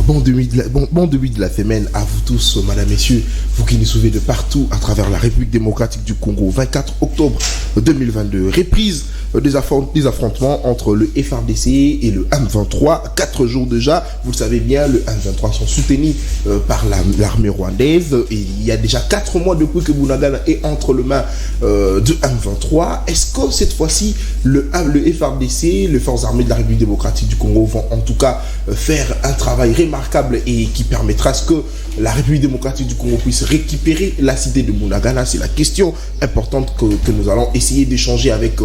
Bon début de la semaine à vous tous, madame, messieurs, vous qui nous suivez de partout à travers la République démocratique du Congo. 24 octobre 2022, reprise des affrontements entre le FARDC et le M23. 4 jours déjà, vous le savez bien, le M23 sont soutenus par l'armée rwandaise. Et il y a déjà 4 mois depuis que Bunagana est entre les mains de M23. Est-ce que cette fois-ci, le FARDC, les forces armées de la République démocratique du Congo, vont en tout cas faire un travail remarquable et qui permettra à ce que la République démocratique du Congo puisse récupérer la cité de Bunagana? C'est la question importante que nous allons essayer d'échanger avec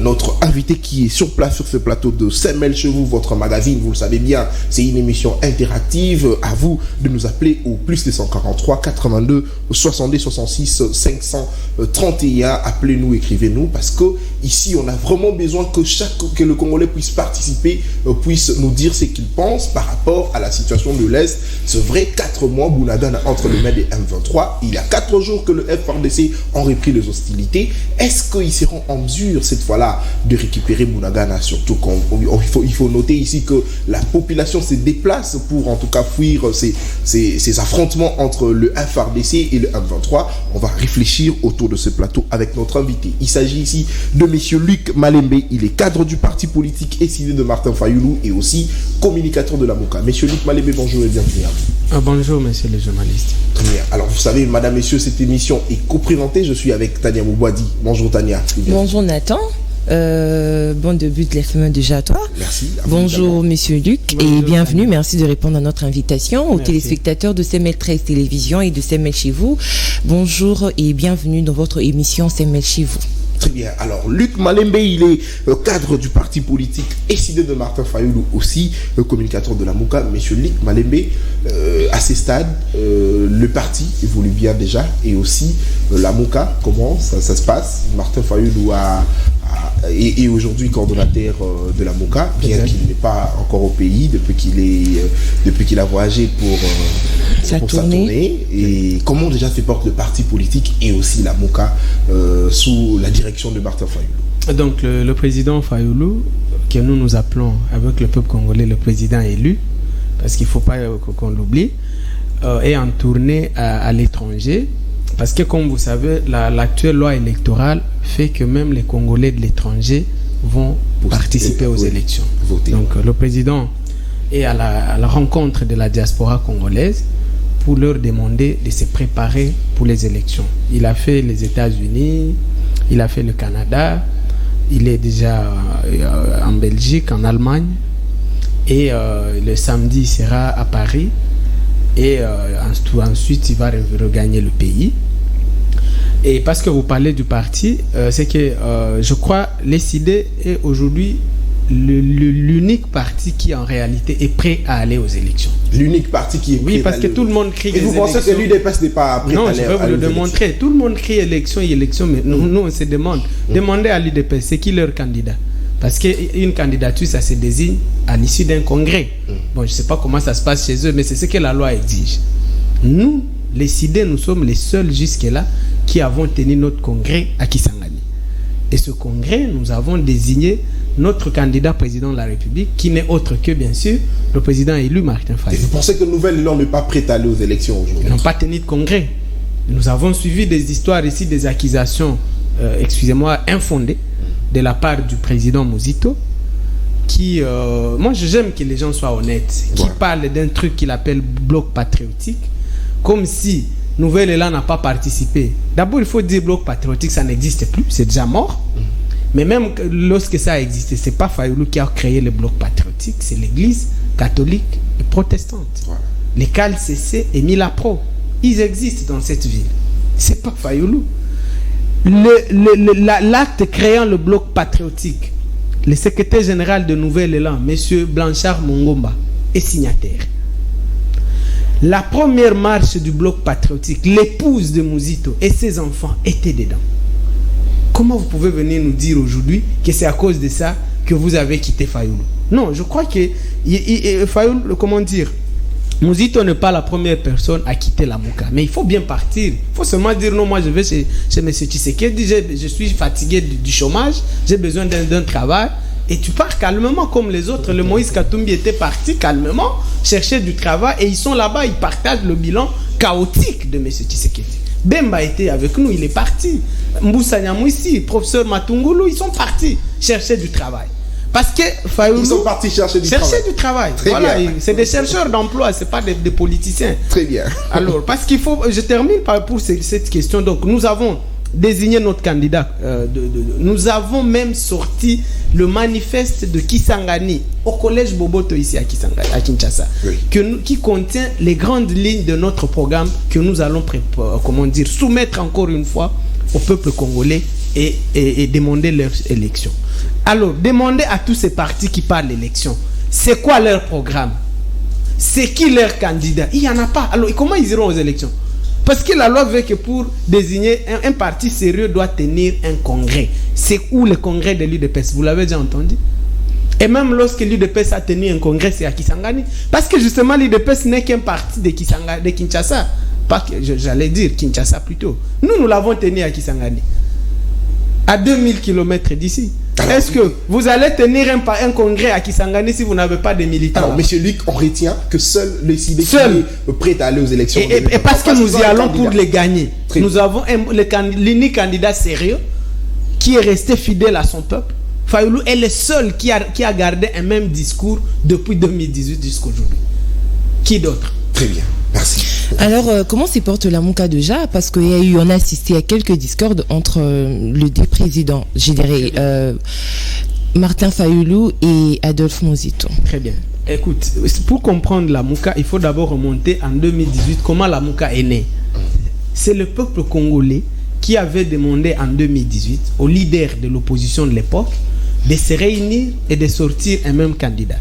notre invité qui est sur place sur ce plateau de Semel chez vous, votre magazine. Vous le savez bien, c'est une émission interactive. À vous de nous appeler au plus 243 82 70 66 531. Appelez-nous, écrivez-nous, parce que ici on a vraiment besoin que le Congolais puisse participer, puisse nous dire ce qu'il pense par rapport à la situation de l'Est. C'est vrai, 4 mois Bunagana entre les mains des M23. Il y a 4 jours que le FARDC ont repris les hostilités. Est-ce qu'ils seront en mesure cette fois-là de récupérer Bunagana? Surtout qu'il faut noter ici que la population se déplace pour en tout cas fuir ces affrontements entre le FARDC et le M23. On va réfléchir autour de ce plateau avec notre invité. Il s'agit ici de monsieur Luc Malembe. Il est cadre du parti politique SID de Martin Fayoulou et aussi communicateur de la MOCA. Monsieur Luc Malembe, bonjour et bienvenue à vous. Bonjour, monsieur le journaliste. Très bien. Alors, vous savez, madame, messieurs, cette émission est co-présentée. Je suis avec Tania Moubouadi. Bonjour, Tania. Bonjour, Nathan. Bon début de la semaine déjà à toi. Merci. Bonjour, monsieur Luc, bonjour, et bienvenue. Tania. Merci de répondre à notre invitation. Aux téléspectateurs de CML 13 Télévision et de CML chez vous. Bonjour et bienvenue dans votre émission CML chez vous. Très bien. Alors, Luc Malembe, il est cadre du parti politique SID de Martin Fayoulou, aussi communicateur de la MOCA. Monsieur Luc Malembe, à ces stades, le parti évolue bien déjà, et aussi la MOCA, comment ça se passe? Martin Fayoulou est aujourd'hui coordonnateur de la MOCA, bien qu'il n'est pas encore au pays depuis qu'il a voyagé pour sa tournée. Et comment déjà se porte le parti politique et aussi la MOCA sous la direction de Martin Fayoulou? Donc le président Fayoulou, que nous appelons avec le peuple congolais le président élu, parce qu'il ne faut pas qu'on l'oublie, est en tournée à l'étranger. Parce que, comme vous savez, l'actuelle loi électorale fait que même les Congolais de l'étranger vont participer aux élections. Voter. Donc, le président est à la rencontre de la diaspora congolaise pour leur demander de se préparer pour les élections. Il a fait les États-Unis, il a fait le Canada, il est déjà en Belgique, en Allemagne, et le samedi, il sera à Paris. Et ensuite, il va regagner le pays. Et parce que vous parlez du parti, c'est que je crois l'SID est aujourd'hui l'unique parti qui en réalité est prêt à aller aux élections. L'unique parti qui est prêt. Oui, parce que tout le monde crie. Et vous pensez que l'UDPS n'est pas prêt à aller? Non, je vais vous le démontrer. Tout le monde crie élection, mais nous on se demande. Demandez à l'UDPS, c'est qui leur candidat? Parce qu'une candidature, ça se désigne à l'issue d'un congrès. Bon, je ne sais pas comment ça se passe chez eux, mais c'est ce que la loi exige. Nous, les CID, nous sommes les seuls jusque-là qui avons tenu notre congrès à Kisangani. Et ce congrès, nous avons désigné notre candidat président de la République, qui n'est autre que, bien sûr, le président élu Martin Fayoulou. Et vous pensez que Nouvelle Élan n'est pas prête à aller aux élections aujourd'hui? Ils n'ont pas tenu de congrès. Nous avons suivi des histoires ici, des accusations, infondées, de la part du président Muzito, qui, moi j'aime que les gens soient honnêtes, qui parle d'un truc qu'il appelle bloc patriotique, comme si Nouvelle Élan n'a pas participé. D'abord, il faut dire bloc patriotique, ça n'existe plus, c'est déjà mort. Mais même lorsque ça a existé, c'est pas Fayoulou qui a créé le bloc patriotique, c'est l'église catholique et protestante. Les CALCC et Milapro, ils existent dans cette ville. C'est pas Fayoulou. L'acte créant le bloc patriotique, le secrétaire général de Nouvelle Élan, M. Blanchard Mongomba, est signataire. La première marche du bloc patriotique, l'épouse de Muzito et ses enfants étaient dedans. Comment vous pouvez venir nous dire aujourd'hui que c'est à cause de ça que vous avez quitté Fayoulou? Non, je crois que Fayoulou, comment dire, Muzito n'est pas la première personne à quitter la MOCA, mais il faut bien partir. Il faut seulement dire non, moi je vais chez M. Tshisekedi, je suis fatigué du chômage, j'ai besoin d'un travail, et tu pars calmement comme les autres. Le Moïse Katumbi était parti calmement chercher du travail et ils sont là-bas, ils partagent le bilan chaotique de M. Tshisekedi. Bemba était avec nous, il est parti. Mboussa Nyamwisi, professeur Matungulu, ils sont partis chercher du travail. Parce que Fayoulou, ils sont partis chercher du travail. Très voilà, c'est des chercheurs d'emploi, c'est pas des politiciens. Très bien. Alors, parce qu'il faut, je termine pour cette question. Donc, nous avons désigné notre candidat. Nous avons même sorti le manifeste de Kisangani au collège Boboto ici à Kinshasa, qui contient les grandes lignes de notre programme que nous allons soumettre encore une fois au peuple congolais et demander leur élection. Alors, demandez à tous ces partis qui parlent d'élection, c'est quoi leur programme? C'est qui leur candidat? Il n'y en a pas. Alors, comment ils iront aux élections? Parce que la loi veut que pour désigner un parti sérieux doit tenir un congrès. C'est où le congrès de l'UDPS? Vous l'avez déjà entendu? Et même lorsque l'UDPS a tenu un congrès, c'est à Kisangani. Parce que justement, l'UDPS n'est qu'un parti de Kinshasa. Pas que, j'allais dire Kinshasa plutôt. Nous l'avons tenu à Kisangani. À 2000 km d'ici. Est-ce que vous allez tenir un congrès à Kisangani si vous n'avez pas de militants? Alors, monsieur Luc, on retient que seul les CID sont prêts à aller aux élections. Et parce que nous y allons pour les gagner. Nous avons l'unique candidat sérieux qui est resté fidèle à son peuple. Fayoulou est le seul qui a gardé un même discours depuis 2018 jusqu'à aujourd'hui. Qui d'autre? Très bien, merci. Alors, comment se porte la Mouka déjà? Parce qu'on a assisté à quelques discordes entre le deux présidents, je dirais, Martin Fayoulou et Adolphe Muzito. Très bien. Écoute, pour comprendre la Mouka, il faut d'abord remonter en 2018, comment la Mouka est née. C'est le peuple congolais qui avait demandé en 2018 aux leaders de l'opposition de l'époque de se réunir et de sortir un même candidat.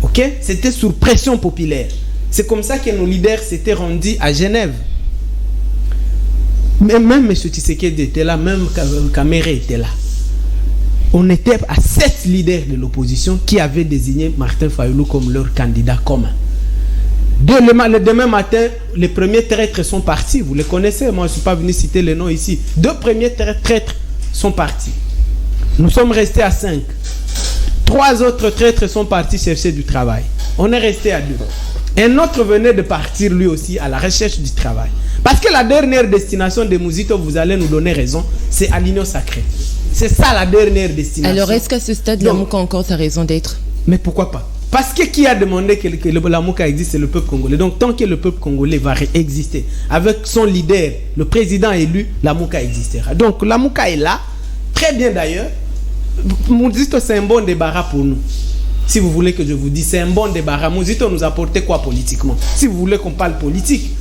Ok? C'était sous pression populaire. C'est comme ça que nos leaders s'étaient rendus à Genève. Même M. Tshisekedi était là, même Kamere était là. On était à 7 leaders de l'opposition qui avaient désigné Martin Fayoulou comme leur candidat commun. Le demain matin, les premiers traîtres sont partis. Vous les connaissez, moi je ne suis pas venu citer les noms ici. 2 premiers traîtres sont partis. Nous sommes restés à 5. 3 autres traîtres sont partis chercher du travail. On est resté à 2. Un autre venait de partir lui aussi à la recherche du travail. Parce que la dernière destination de Muzito, vous allez nous donner raison, c'est à l'Union sacrée. C'est ça la dernière destination. Alors est-ce qu'à ce stade, la Mouka a encore sa raison d'être? Mais pourquoi pas? Parce que qui a demandé que la Mouka existe, c'est le peuple congolais. Donc tant que le peuple congolais va exister, avec son leader, le président élu, la Mouka existera. Donc la Mouka est là, très bien d'ailleurs. Muzito, c'est un bon débarras pour nous. Si vous voulez que je vous dise, c'est un bon débarras. Muzito nous apportait quoi politiquement? Si vous voulez qu'on parle politique,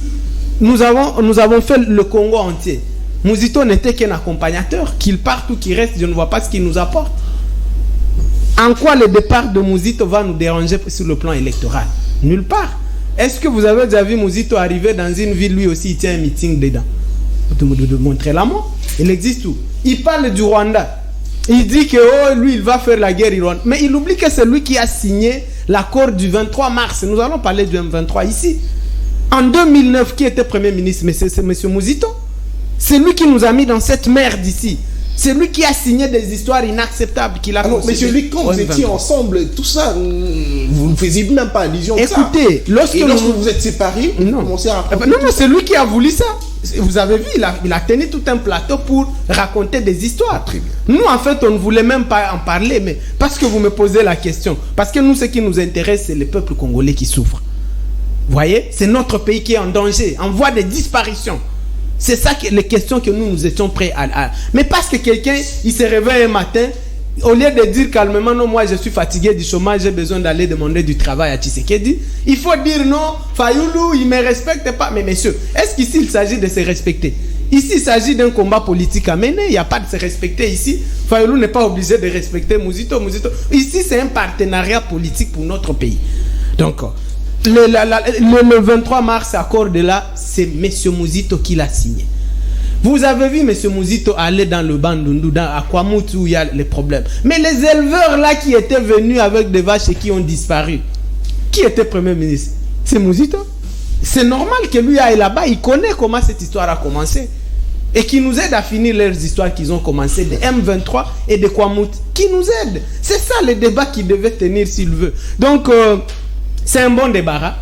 nous avons fait le Congo entier. Muzito n'était qu'un accompagnateur. Qu'il parte ou qu'il reste, je ne vois pas ce qu'il nous apporte. En quoi le départ de Muzito va nous déranger sur le plan électoral? Nulle part. Est-ce que vous avez déjà vu Muzito arriver dans une ville, lui aussi, il tient un meeting dedans? De montrer la main. Il existe où? Il parle du Rwanda. Il dit que lui, il va faire la guerre irlandaise. Mais il oublie que c'est lui qui a signé l'accord du 23 mars. Nous allons parler du M23 ici. En 2009, qui était Premier ministre? Mais c'est M. Muzito. C'est lui qui nous a mis dans cette merde ici. C'est lui qui a signé des histoires inacceptables qu'il a considérées. Monsieur Luc, quand vous étiez ensemble, tout ça, vous ne faisiez même pas allusion à ça. Écoutez, lorsque vous vous êtes séparés, vous commencez à raconter. Non, c'est lui qui a voulu ça. Vous avez vu, il a tenu tout un plateau pour raconter des histoires. Nous, en fait, on ne voulait même pas en parler, mais parce que vous me posez la question. Parce que nous, ce qui nous intéresse, c'est le peuple congolais qui souffre. Vous voyez? C'est notre pays qui est en danger, en voie de disparition. C'est ça les questions que nous étions prêts à... Mais parce que quelqu'un, il se réveille un matin, au lieu de dire calmement, non, moi je suis fatigué du chômage, j'ai besoin d'aller demander du travail à Tshisekedi, il faut dire non, Fayoulou, il ne me respecte pas. Mais messieurs, est-ce qu'ici il s'agit de se respecter? Ici, il s'agit d'un combat politique à mener, il n'y a pas de se respecter ici. Fayoulou n'est pas obligé de respecter Muzito. Ici, c'est un partenariat politique pour notre pays. Donc, le 23 mars, accord de là, c'est M. Muzito qui l'a signé. Vous avez vu M. Muzito aller dans le Bandundu, dans Akwamutu, où il y a les problèmes. Mais les éleveurs là qui étaient venus avec des vaches et qui ont disparu, qui était Premier ministre? C'est Muzito. C'est normal que lui aille là-bas, il connaît comment cette histoire a commencé. et qui nous aident à finir leurs histoires qu'ils ont commencé de M23 et de Kwamout, qui nous aident. C'est ça le débat qui devait tenir s'il veut. Donc, c'est un bon débarras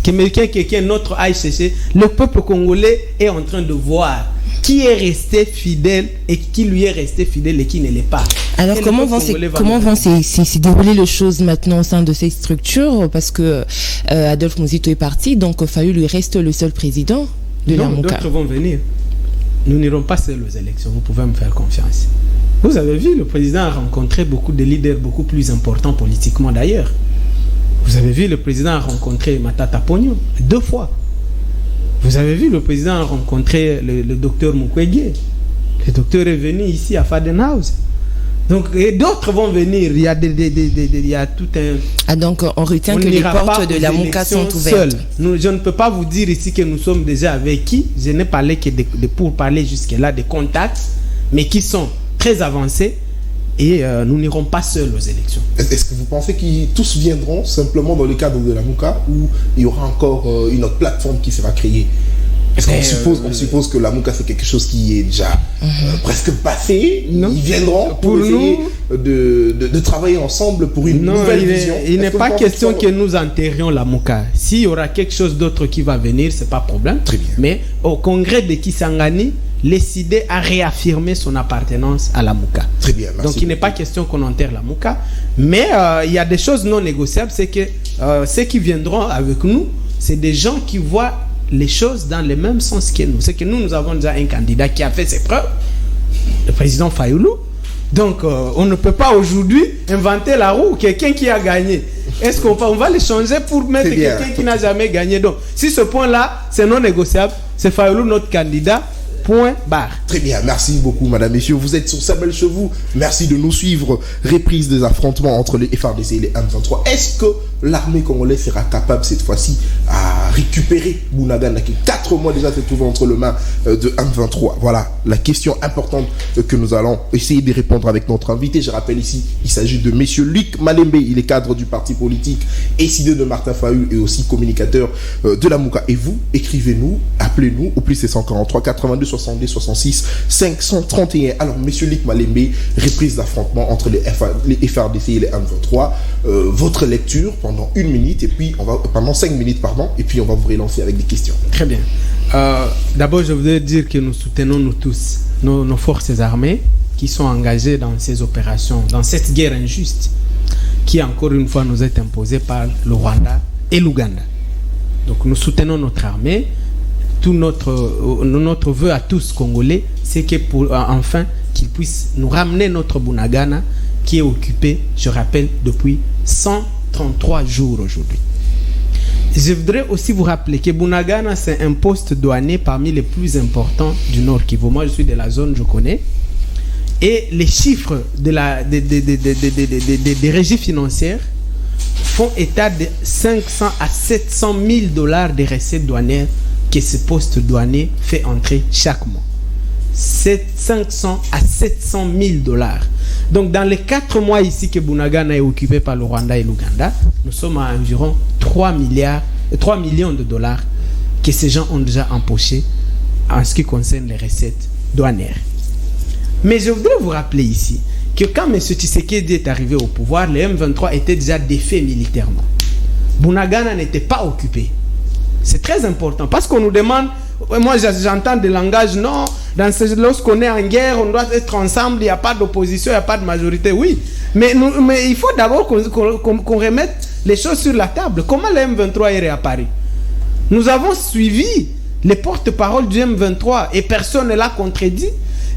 que quelqu'un notre aille chercher. Le peuple congolais est en train de voir qui est resté fidèle et qui lui est resté fidèle et qui ne l'est pas. Alors comment vont se dérouler les choses maintenant au sein de ces structures, parce que Adolphe Muzito est parti, donc Fayulu lui reste le seul président de la Lamuka. D'autres vont venir. Nous n'irons pas seuls aux élections, vous pouvez me faire confiance. Vous avez vu, le président a rencontré beaucoup de leaders beaucoup plus importants politiquement d'ailleurs. Vous avez vu, le président a rencontré Matata Ponyo 2 fois. Vous avez vu, le président a rencontré le docteur Mukwege. Le docteur est venu ici à Fadenhouse. Donc, et d'autres vont venir. Il y a tout un... Ah, donc on retient que les portes de la Lamuka sont ouvertes. Je ne peux pas vous dire ici que nous sommes déjà avec qui. Je n'ai parlé que pour parler jusque-là des contacts, mais qui sont très avancés. Et nous n'irons pas seuls aux élections. Est-ce que vous pensez qu'ils tous viendront simplement dans le cadre de la Lamuka, ou il y aura encore une autre plateforme qui sera créée? Est-ce qu'on suppose que la Lamuka c'est quelque chose qui est déjà presque passé? Non. Ils viendront pour essayer de travailler ensemble pour une nouvelle vision. Il n'est pas question que nous enterrions la Lamuka. S'il y aura quelque chose d'autre qui va venir, c'est pas problème. Très bien. Mais au congrès de Kisangani, l'ECD a réaffirmé son appartenance à la Lamuka. Très bien, merci. Donc il n'est pas question qu'on enterre la Lamuka, mais il y a des choses non négociables, c'est que ceux qui viendront avec nous, c'est des gens qui voient les choses dans le même sens que nous. C'est que nous avons déjà un candidat qui a fait ses preuves, le président Fayulu. Donc on ne peut pas aujourd'hui inventer la roue, quelqu'un qui a gagné. Est-ce qu'on va le changer pour mettre quelqu'un qui n'a jamais gagné? Donc si ce point-là, c'est non négociable, c'est Fayulu notre candidat. Point barre. Très bien, merci beaucoup madame, messieurs. Vous êtes sur Samuel Chevaux. Merci de nous suivre. Reprise des affrontements entre les FARDC et les M23. Est-ce que l'armée congolaise sera capable cette fois-ci à récupérer Bunagana, qui 4 mois déjà se trouve entre les mains de M23? Voilà la question importante que nous allons essayer de répondre avec notre invité. Je rappelle ici, il s'agit de monsieur Luc Malembe. Il est cadre du parti politique SID de Martin Fayulu et aussi communicateur de la Lamuka. Et vous, écrivez-nous, appelez-nous au plus 743 82 70 66 531. Alors, monsieur Luc Malembe, reprise d'affrontement entre les FARDC et les M23. Votre lecture pendant 1 minute et puis pendant 5 minutes, pardon, et puis on va vous relancer avec des questions. Très bien. D'abord, je voudrais dire que nous soutenons nous tous nos forces armées qui sont engagées dans ces opérations, dans cette guerre injuste qui encore une fois nous est imposée par le Rwanda et l'Ouganda. Donc nous soutenons notre armée. Tout notre vœu à tous Congolais, c'est que enfin qu'ils puissent nous ramener notre Bunagana qui est occupé, je rappelle, depuis 133 jours aujourd'hui. Je voudrais aussi vous rappeler que Bunagana, c'est un poste douanier parmi les plus importants du Nord Kivu. Moi, je suis de la zone, je connais. Et les chiffres des régies financières font état de 500 à 700 000 $ de recettes douanières que ce poste douanier fait entrer chaque mois. 500 à 700 000 $. Donc dans les 4 mois ici que Bunagana est occupé par le Rwanda et l'Ouganda, nous sommes à environ 3 millions de $ que ces gens ont déjà empochés en ce qui concerne les recettes douanières. Mais je voudrais vous rappeler ici que quand M. Tshisekedi est arrivé au pouvoir, les M23 étaient déjà défaits militairement. Bunagana n'était pas occupé. C'est très important parce qu'on nous demande, moi j'entends des langages, non, lorsqu'on est en guerre, on doit être ensemble, il n'y a pas d'opposition, il n'y a pas de majorité. Oui, mais il faut d'abord qu'on remette les choses sur la table. Comment le M23 est réapparu? Nous avons suivi les porte-paroles du M23 et personne ne l'a contredit.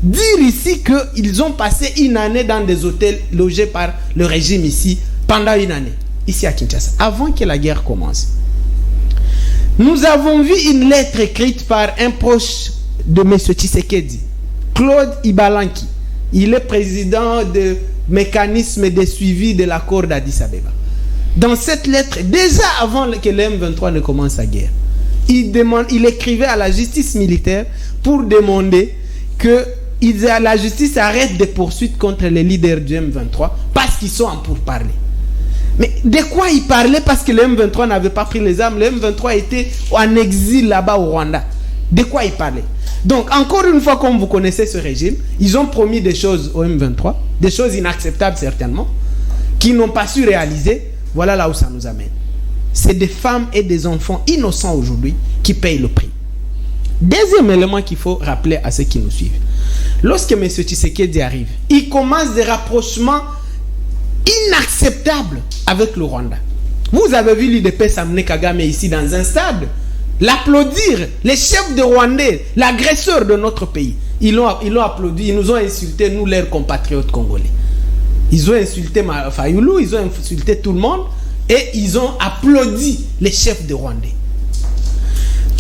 Dire ici qu'ils ont passé 1 année dans des hôtels logés par le régime ici, pendant 1 année, ici à Kinshasa, avant que la guerre commence. Nous avons vu une lettre écrite par un proche de M. Tshisekedi, Claude Ibalanki. Il est président du mécanisme de suivi de l'accord d'Addis Abeba. Dans cette lettre, déjà avant que le M23 ne commence la guerre, il écrivait à la justice militaire pour demander que la justice arrête des poursuites contre les leaders du M23 parce qu'ils sont en pourparlers. Mais de quoi il parlait? Parce que le M23 n'avait pas pris les armes. Le M23 était en exil là-bas au Rwanda. De quoi il parlait? Donc, encore une fois, comme vous connaissez ce régime, ils ont promis des choses au M23, des choses inacceptables certainement, qui n'ont pas su réaliser. Voilà là où ça nous amène. C'est des femmes et des enfants innocents aujourd'hui qui payent le prix. Deuxième élément qu'il faut rappeler à ceux qui nous suivent. Lorsque M. Tshisekedi arrive, il commence des rapprochements inacceptables avec le Rwanda. Vous avez vu l'UDPS amener Kagame ici dans un stade, l'applaudir, les chefs de Rwandais, l'agresseur de notre pays. Ils l'ont applaudi, ils nous ont insulté, nous, leurs compatriotes congolais. Ils ont insulté Fayoulou, ils ont insulté tout le monde et ils ont applaudi les chefs de Rwandais.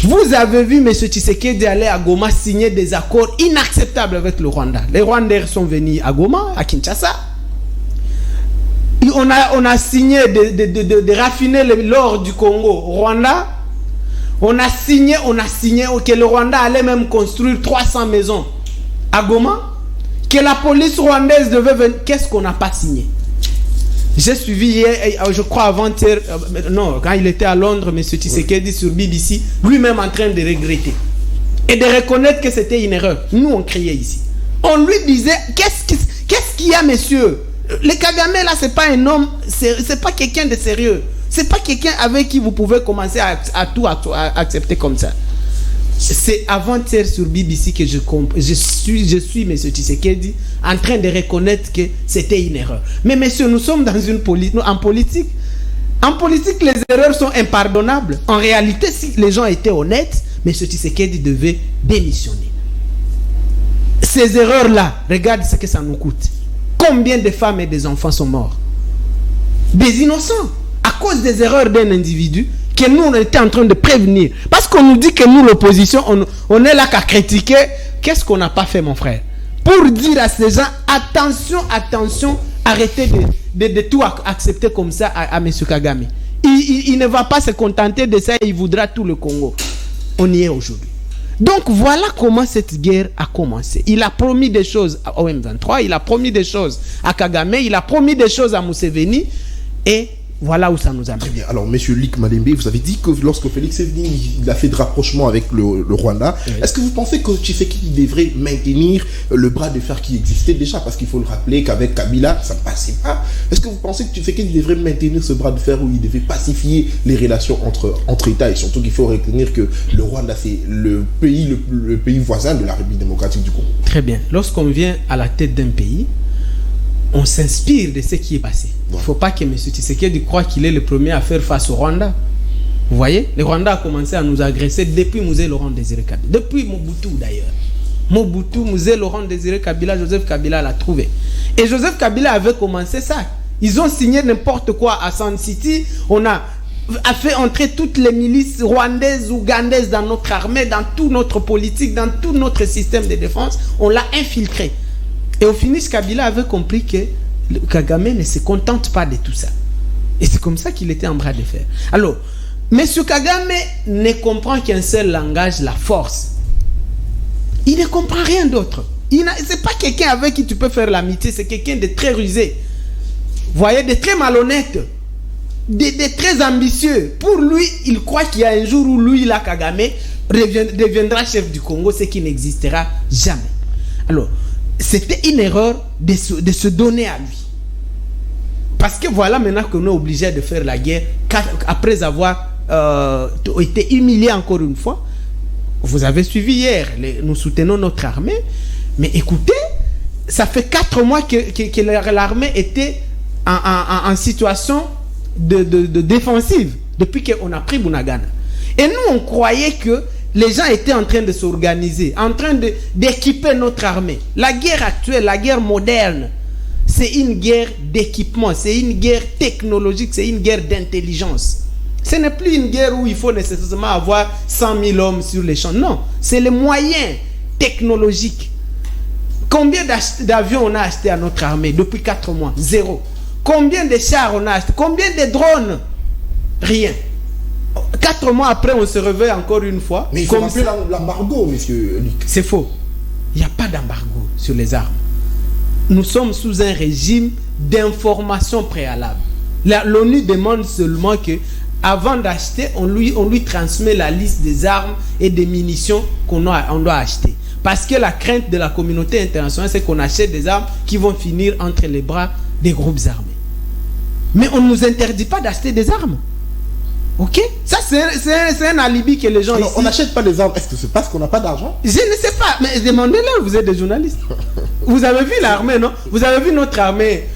Vous avez vu M. Tshisekedi aller à Goma signer des accords inacceptables avec le Rwanda. Les Rwandais sont venus à Goma, à Kinshasa. On a signé de raffiner l'or du Congo au Rwanda. On a signé que le Rwanda allait même construire 300 maisons à Goma. Que la police rwandaise devait venir. Qu'est-ce qu'on n'a pas signé? J'ai suivi hier, je crois avant-hier, non, quand il était à Londres, M. Tshisekedi sur BBC, lui-même en train de regretter. Et de reconnaître que c'était une erreur. Nous, on criait ici. On lui disait, qu'est-ce qu'il y a, monsieur? Le Kagame, là, c'est pas un homme, c'est pas quelqu'un de sérieux. C'est pas quelqu'un avec qui vous pouvez commencer à accepter comme ça. C'est avant-hier sur BBC que je suis M. Tshisekedi en train de reconnaître que c'était une erreur. Mais monsieur, nous sommes dans une en politique. En politique, les erreurs sont impardonnables. En réalité, si les gens étaient honnêtes, M. Tshisekedi devait démissionner. Ces erreurs-là, regarde ce que ça nous coûte. Combien de femmes et des enfants sont morts? Des innocents, à cause des erreurs d'un individu que nous, on était en train de prévenir. Parce qu'on nous dit que nous, l'opposition, on est là qu'à critiquer. Qu'est-ce qu'on n'a pas fait, mon frère? Pour dire à ces gens, attention, arrêtez de tout accepter comme ça à M. Kagame. Il ne va pas se contenter de ça, il voudra tout le Congo. On y est aujourd'hui. Donc voilà comment cette guerre a commencé. Il a promis des choses au M23, il a promis des choses à Kagame, il a promis des choses à Museveni, et voilà où ça nous amène. Très bien. Alors, monsieur Luc Malembe, vous avez dit que lorsque Félix est venu, il a fait de rapprochement avec le Rwanda. Oui. Est-ce que vous pensez que Tshisekedi devrait maintenir le bras de fer qui existait déjà? Parce qu'il faut le rappeler qu'avec Kabila, ça ne passait pas. Est-ce que vous pensez que Tshisekedi devrait maintenir ce bras de fer où il devait pacifier les relations entre États? Et surtout qu'il faut retenir que le Rwanda, c'est le pays voisin de la République démocratique du Congo. Très bien. Lorsqu'on vient à la tête d'un pays, on s'inspire de ce qui est passé. Il ne faut pas que M. Tshisekedi croie qu'il est le premier à faire face au Rwanda. Vous voyez, le Rwanda a commencé à nous agresser depuis Mzee Laurent Désiré Kabila. Depuis Mobutu d'ailleurs. Mobutu, Mzee Laurent Désiré Kabila, Joseph Kabila l'a trouvé. Et Joseph Kabila avait commencé ça. Ils ont signé n'importe quoi à Sun City. On a fait entrer toutes les milices rwandaises, ougandaises dans notre armée, dans toute notre politique, dans tout notre système de défense. On l'a infiltré. Et au finish, Kabila avait compris que Kagame ne se contente pas de tout ça. Et c'est comme ça qu'il était en bras de fer. Alors, M. Kagame ne comprend qu'un seul langage, la force. Il ne comprend rien d'autre. Ce n'est pas quelqu'un avec qui tu peux faire l'amitié, c'est quelqu'un de très rusé. Vous voyez, de très malhonnête, de très ambitieux. Pour lui, il croit qu'il y a un jour où lui, là, Kagame, deviendra chef du Congo, ce qui n'existera jamais. Alors, c'était une erreur de se donner à lui. Parce que voilà maintenant qu'on est obligé de faire la guerre après avoir été humilié encore une fois. Vous avez suivi hier, nous soutenons notre armée. Mais écoutez, ça fait 4 mois que l'armée était en situation de défensive depuis qu'on a pris Bunagana. Et nous, on croyait que les gens étaient en train de s'organiser, en train d'équiper notre armée. La guerre actuelle, la guerre moderne, c'est une guerre d'équipement, c'est une guerre technologique, c'est une guerre d'intelligence. Ce n'est plus une guerre où il faut nécessairement avoir 100 000 hommes sur les champs. Non, c'est les moyens technologiques. Combien d'avions on a acheté à notre armée depuis 4 mois? 0. Combien de chars on a acheté? Combien de drones? Rien. 4 mois après, on se réveille encore une fois. Mais il faut rappeler l'embargo, monsieur Luc. C'est faux. Il n'y a pas d'embargo sur les armes. Nous sommes sous un régime d'information préalable. L'ONU demande seulement que avant d'acheter, on lui transmet la liste des armes et des munitions on doit acheter. Parce que la crainte de la communauté internationale, c'est qu'on achète des armes qui vont finir entre les bras des groupes armés. Mais on ne nous interdit pas d'acheter des armes. Ok? Ça, c'est un alibi que les gens alors, ici... on n'achète pas des armes. Est-ce que c'est parce qu'on n'a pas d'argent? Je ne sais pas, mais demandez-leur, vous êtes des journalistes. Vous avez vu l'armée, non? Vous avez vu notre armée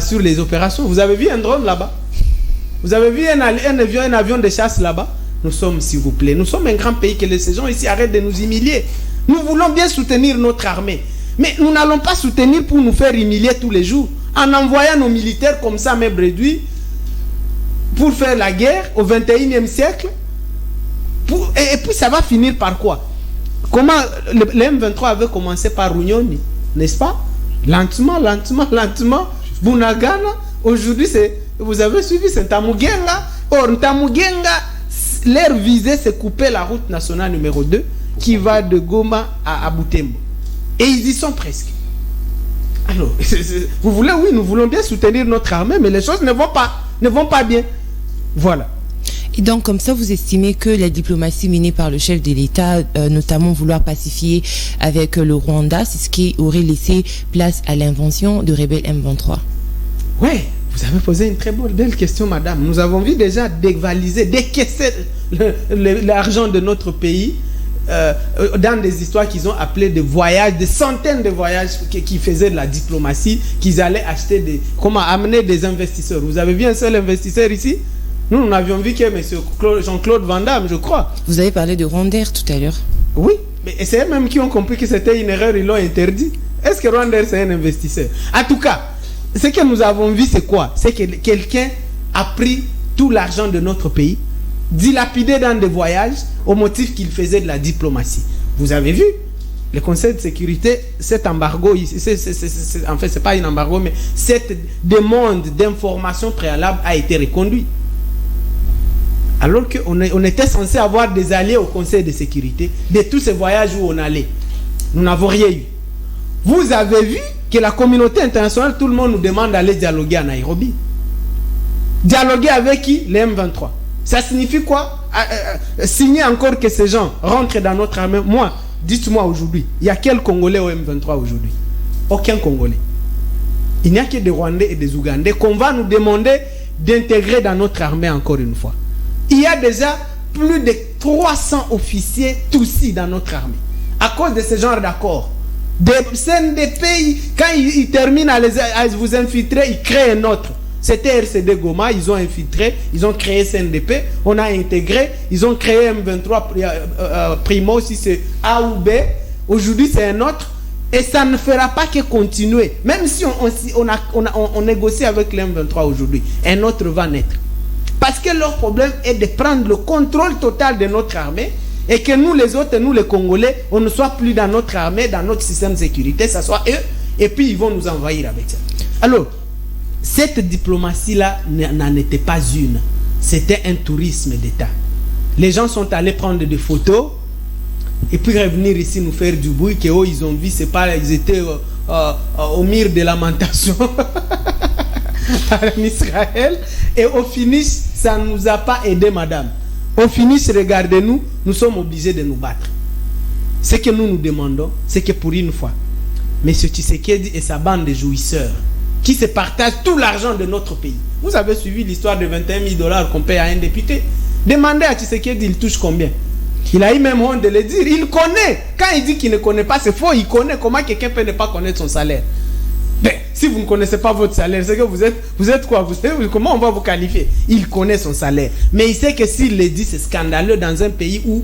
sur les opérations. Vous avez vu un drone là-bas? Vous avez vu un avion de chasse là-bas? Nous sommes, s'il vous plaît, nous sommes un grand pays, que ces gens ici arrêtent de nous humilier. Nous voulons bien soutenir notre armée. Mais nous n'allons pas soutenir pour nous faire humilier tous les jours. En envoyant nos militaires comme ça, même réduits, pour faire la guerre au 21e siècle. Et puis ça va finir par quoi? Comment le M23 avait commencé par Runyoni, n'est-ce pas? Lentement. Bunagana, aujourd'hui, vous avez suivi, c'est Ntamugenga. Or, Ntamugenga, leur visée, c'est couper la route nationale numéro 2 qui va de Goma à Butembo. Et ils y sont presque. Alors, vous voulez, oui, nous voulons bien soutenir notre armée, mais les choses ne vont pas bien. Voilà. Et donc, comme ça, vous estimez que la diplomatie menée par le chef de l'État, notamment vouloir pacifier avec le Rwanda, c'est ce qui aurait laissé place à l'invention de rebelles M23? Oui, vous avez posé une très belle question, madame. Nous avons vu déjà dévaliser, décaisser l'argent de notre pays dans des histoires qu'ils ont appelées de voyages, des centaines de voyages qui faisaient de la diplomatie, qu'ils allaient acheter comment amener des investisseurs. Vous avez vu un seul investisseur ici? Nous n'avions vu que M. Jean-Claude Van Damme, je crois. Vous avez parlé de Rwanda tout à l'heure. Oui, mais c'est eux-mêmes qui ont compris que c'était une erreur, ils l'ont interdit. Est-ce que Rwanda c'est un investisseur? En tout cas, ce que nous avons vu, c'est quoi? C'est que quelqu'un a pris tout l'argent de notre pays, dilapidé dans des voyages, au motif qu'il faisait de la diplomatie. Vous avez vu? Le Conseil de sécurité, cet embargo, en fait, c'est pas un embargo, mais cette demande d'information préalable a été reconduite. Alors qu'on était censé avoir des alliés au Conseil de sécurité, de tous ces voyages où on allait. Nous n'avons rien eu. Vous avez vu que la communauté internationale, tout le monde nous demande d'aller dialoguer à Nairobi. Dialoguer avec qui? Les M23. Ça signifie quoi? Signer encore que ces gens rentrent dans notre armée. Moi, dites-moi aujourd'hui, il y a quel Congolais au M23 aujourd'hui? Aucun Congolais. Il n'y a que des Rwandais et des Ougandais qu'on va nous demander d'intégrer dans notre armée encore une fois. Il y a déjà plus de 300 officiers Tutsis dans notre armée. À cause de ce genre d'accord. Des CNDP, quand ils terminent à vous infiltrer, ils créent un autre. C'était RCD Goma, ils ont infiltré, ils ont créé CNDP, on a intégré, ils ont créé M23 Primo, si c'est A ou B. Aujourd'hui, c'est un autre. Et ça ne fera pas que continuer. Même si on négocie avec les M23 aujourd'hui, un autre va naître. Parce que leur problème est de prendre le contrôle total de notre armée et que nous les autres, nous les Congolais, on ne soit plus dans notre armée, dans notre système de sécurité, ça soit eux, et puis ils vont nous envahir avec ça. Alors, cette diplomatie-là n'en était pas une. C'était un tourisme d'État. Les gens sont allés prendre des photos et puis revenir ici nous faire du bruit que ils ont vu, c'est pas, ils étaient au mur de lamentation en Israël, et au finish, ça ne nous a pas aidé, madame. Au finish, regardez-nous, nous sommes obligés de nous battre. Ce que nous demandons, c'est que pour une fois, M. Tshisekedi et sa bande de jouisseurs, qui se partagent tout l'argent de notre pays. Vous avez suivi l'histoire de 21 000 $ qu'on paye à un député. Demandez à Tshisekedi, il touche combien? Il a eu même honte de le dire. Il connaît. Quand il dit qu'il ne connaît pas, c'est faux. Il connaît. Comment quelqu'un peut ne pas connaître son salaire? Ben, si vous ne connaissez pas votre salaire, c'est que vous êtes quoi? Comment on va vous qualifier? Il connaît son salaire. Mais il sait que s'il le dit, c'est scandaleux dans un pays où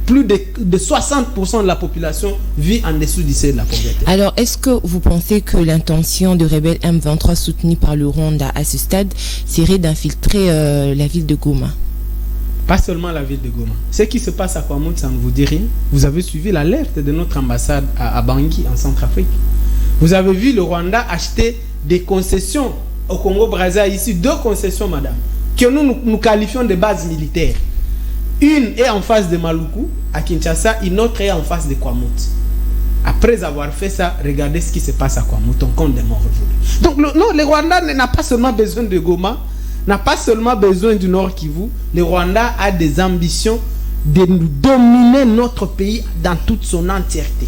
plus de 60% de la population vit en dessous du seuil de la pauvreté. Alors, est-ce que vous pensez que l'intention de rebelles M23 soutenus par le Rwanda à ce stade serait d'infiltrer la ville de Goma? Pas seulement la ville de Goma. Ce qui se passe à Kwamout, ça ne vous dit rien. Vous avez suivi l'alerte de notre ambassade à Bangui, en Centrafrique. Vous avez vu le Rwanda acheter des concessions au Congo-Brazzaville, ici, 2 concessions, madame, que nous qualifions de bases militaires. Une est en face de Maluku, à Kinshasa, une autre est en face de Kwamout. Après avoir fait ça, regardez ce qui se passe à Kwamout, on compte des morts aujourd'hui. Donc, le Rwanda n'a pas seulement besoin de Goma, n'a pas seulement besoin du Nord Kivu, le Rwanda a des ambitions de nous dominer notre pays dans toute son entièreté.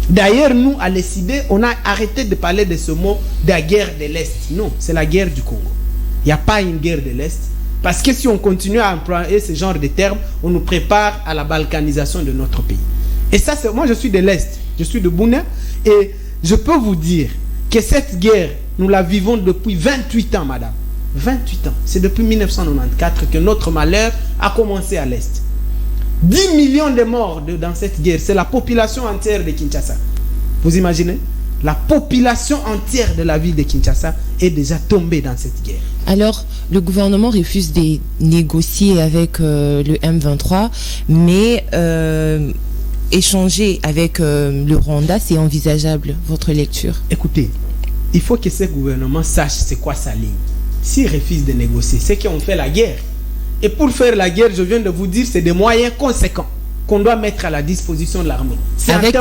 D'ailleurs, nous, à l'ECD, on a arrêté de parler de ce mot de la guerre de l'Est. Non, c'est la guerre du Congo. Il n'y a pas une guerre de l'Est. Parce que si on continue à employer ce genre de termes, on nous prépare à la balkanisation de notre pays. Et ça, moi, je suis de l'Est. Je suis de Bouna. Et je peux vous dire que cette guerre, nous la vivons depuis 28 ans, madame. 28 ans. C'est depuis 1994 que notre malheur a commencé à l'Est. 10 millions de morts dans cette guerre. C'est la population entière de Kinshasa. Vous imaginez? La population entière de la ville de Kinshasa est déjà tombée dans cette guerre. Alors, le gouvernement refuse de négocier avec le M23, mais échanger avec le Rwanda, c'est envisageable, votre lecture? Écoutez, il faut que ce gouvernement sache c'est quoi sa ligne. S'il refuse de négocier, c'est qu'on fait la guerre. Et pour faire la guerre, je viens de vous dire, c'est des moyens conséquents qu'on doit mettre à la disposition de l'armée.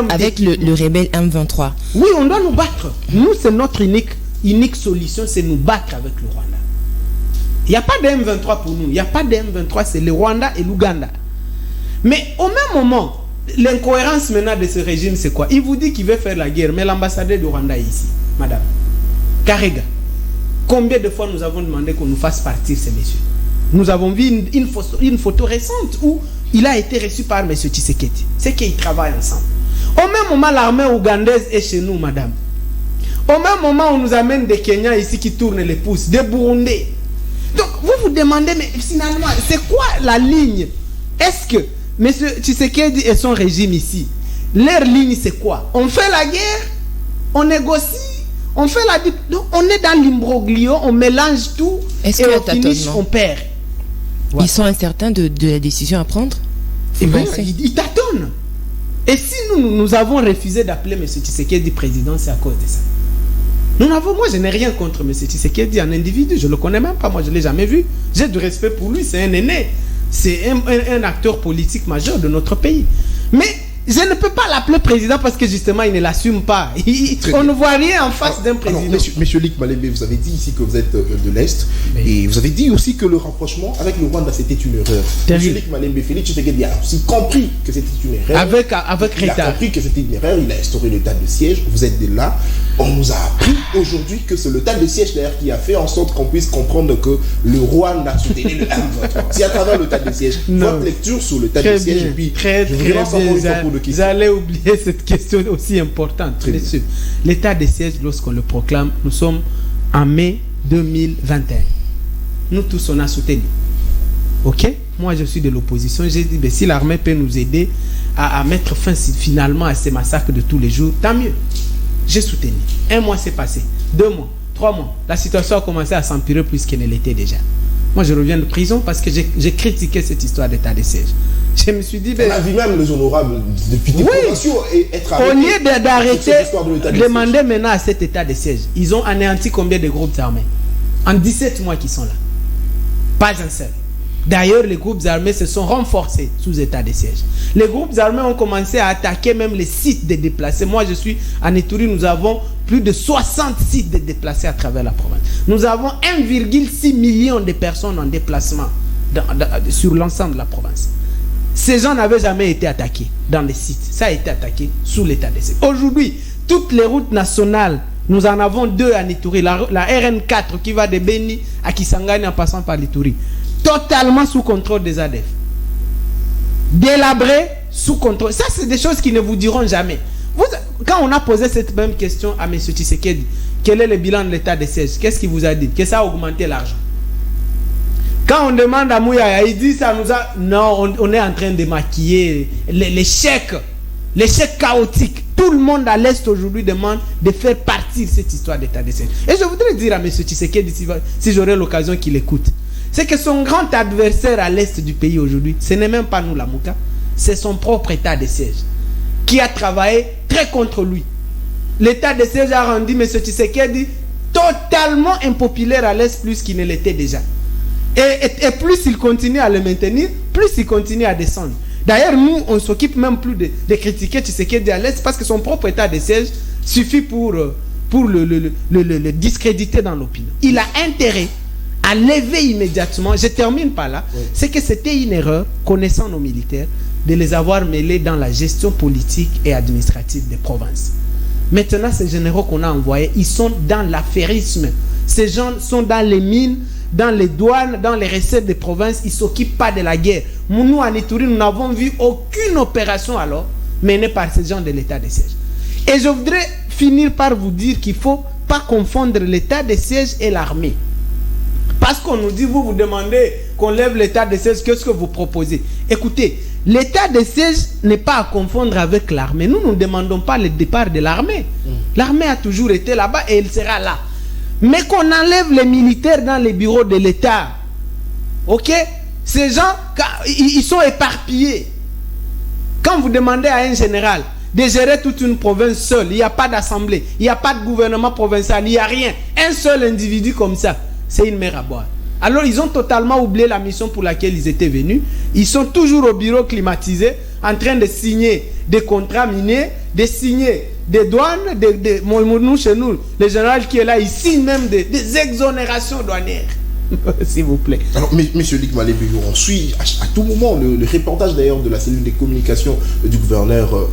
Avec le rebelle M23. Oui, on doit nous battre. Nous, c'est notre unique solution, c'est nous battre avec le Rwanda. Il n'y a pas de M23 pour nous. Il n'y a pas de M23, c'est le Rwanda et l'Ouganda. Mais au même moment, l'incohérence maintenant de ce régime, c'est quoi? Il vous dit qu'il veut faire la guerre, mais l'ambassadeur du Rwanda est ici, madame. Karega. Combien de fois nous avons demandé qu'on nous fasse partir ces messieurs? Nous avons vu une photo récente où il a été reçu par M. Tshisekedi. C'est qu'ils travaillent ensemble. Au même moment, l'armée ougandaise est chez nous, madame. Au même moment, on nous amène des Kenyans ici qui tournent les pouces, des Burundais. Donc, vous vous demandez, mais finalement, c'est quoi la ligne? Est-ce que M. Tshisekedi et son régime ici, leur ligne, c'est quoi? On fait la guerre, on négocie, on fait la... Donc, on est dans l'imbroglio, on mélange tout, et au finish, on perd. Ouais. Ils sont incertains de la décision à prendre? Ils tâtonnent. Et si nous avons refusé d'appeler M. Tshisekedi président, c'est à cause de ça. Moi, je n'ai rien contre M. Tshisekedi, un individu. Je ne le connais même pas. Moi, je ne l'ai jamais vu. J'ai du respect pour lui. C'est un aîné. C'est un acteur politique majeur de notre pays. Mais je ne peux pas l'appeler président parce que justement, il ne l'assume pas. On ne voit rien en face d'un président. Monsieur Luc Malembe, vous avez dit ici que vous êtes de l'Est. Et vous avez dit aussi que le rapprochement avec le Rwanda, c'était une erreur. Monsieur Luc Malembe, Félix Tshisekedi a aussi compris que c'était une erreur. Avec il a compris que c'était une erreur. Il a instauré l'état de siège. Vous êtes de là. On nous a appris aujourd'hui que c'est l'état de siège d'ailleurs qui a fait en sorte qu'on puisse comprendre que le Rwanda soutenait le M23. C'est à travers l'état de siège. Votre lecture sur l'état de siège. Et puis, très bien. J'allais oublier cette question aussi importante. L'état de siège, lorsqu'on le proclame, nous sommes en mai 2021. Nous tous, on a soutenu. Ok? Moi, je suis de l'opposition. J'ai dit, si l'armée peut nous aider à mettre fin finalement à ces massacres de tous les jours, tant mieux. J'ai soutenu. 1 mois s'est passé. 2 mois. 3 mois. La situation a commencé à s'empirer plus qu'elle ne l'était déjà. Moi, je reviens de prison parce que j'ai critiqué cette histoire d'état de siège. Je me suis dit... On a vu même les honorables depuis des promotions être arrêtés. Au lieu d'arrêter, demander maintenant à cet état de siège. Ils ont anéanti combien de groupes armés? En 17 mois qu'ils sont là. Pas un seul. D'ailleurs, les groupes armés se sont renforcés sous état de siège. Les groupes armés ont commencé à attaquer même les sites de déplacés. Moi, je suis à Ituri, nous avons plus de 60 sites de déplacés à travers la province. Nous avons 1,6 million de personnes en déplacement sur l'ensemble de la province. Ces gens n'avaient jamais été attaqués dans les sites. Ça a été attaqué sous l'état de siège. Aujourd'hui, toutes les routes nationales, nous en avons 2 à Ituri. La RN4 qui va de Beni à Kisangani en passant par l'Ituri. Totalement sous contrôle des ADF. Délabré, sous contrôle. Ça, c'est des choses qui ne vous diront jamais. Quand on a posé cette même question à M. Tshisekedi, quel est le bilan de l'état de siège? Qu'est-ce qu'il vous a dit? Que ça a augmenté l'argent. Quand on demande à Mouyaya, il dit ça nous a... Non, on est en train de maquiller les chèques chaotiques. Tout le monde à l'Est aujourd'hui demande de faire partir cette histoire d'état de siège. Et je voudrais dire à M. Tshisekedi, si j'aurais l'occasion qu'il écoute, c'est que son grand adversaire à l'Est du pays aujourd'hui, ce n'est même pas nous, la Mouka, c'est son propre état de siège, qui a travaillé très contre lui. L'état de siège a rendu M. Tshisekedi totalement impopulaire à l'Est, plus qu'il ne l'était déjà. Et plus il continue à le maintenir, plus il continue à descendre. D'ailleurs, nous, on ne s'occupe même plus de critiquer Tshisekedi à l'Est, parce que son propre état de siège suffit pour le discréditer dans l'opinion. Il a intérêt à lever immédiatement. Je termine par là. Oui. C'est que c'était une erreur, connaissant nos militaires, de les avoir mêlés dans la gestion politique et administrative des provinces. Maintenant, ces généraux qu'on a envoyés, ils sont dans l'affairisme. Ces gens sont dans les mines, dans les douanes, dans les recettes des provinces. Ils ne s'occupent pas de la guerre. Nous, en Ituri, nous n'avons vu aucune opération alors menée par ces gens de l'état de siège. Et je voudrais finir par vous dire qu'il ne faut pas confondre l'état de siège et l'armée. Parce qu'on nous dit, vous demandez qu'on lève l'état de siège, qu'est-ce que vous proposez? Écoutez, l'état de siège n'est pas à confondre avec l'armée. Nous ne demandons pas le départ de l'armée. L'armée a toujours été là-bas et elle sera là. Mais qu'on enlève les militaires dans les bureaux de l'État. Ok? Ces gens, ils sont éparpillés. Quand vous demandez à un général de gérer toute une province seule, il n'y a pas d'assemblée, il n'y a pas de gouvernement provincial, il n'y a rien. Un seul individu comme ça, c'est une mer à boire. Alors ils ont totalement oublié la mission pour laquelle ils étaient venus. Ils sont toujours au bureau climatisé, en train de signer des contrats miniers, de signer des douanes, nous chez nous, le général qui est là, il signe même des exonérations douanières. S'il vous plaît. Alors, monsieur Luc Malébé, on suit à tout moment le reportage d'ailleurs de la cellule des communications du gouverneur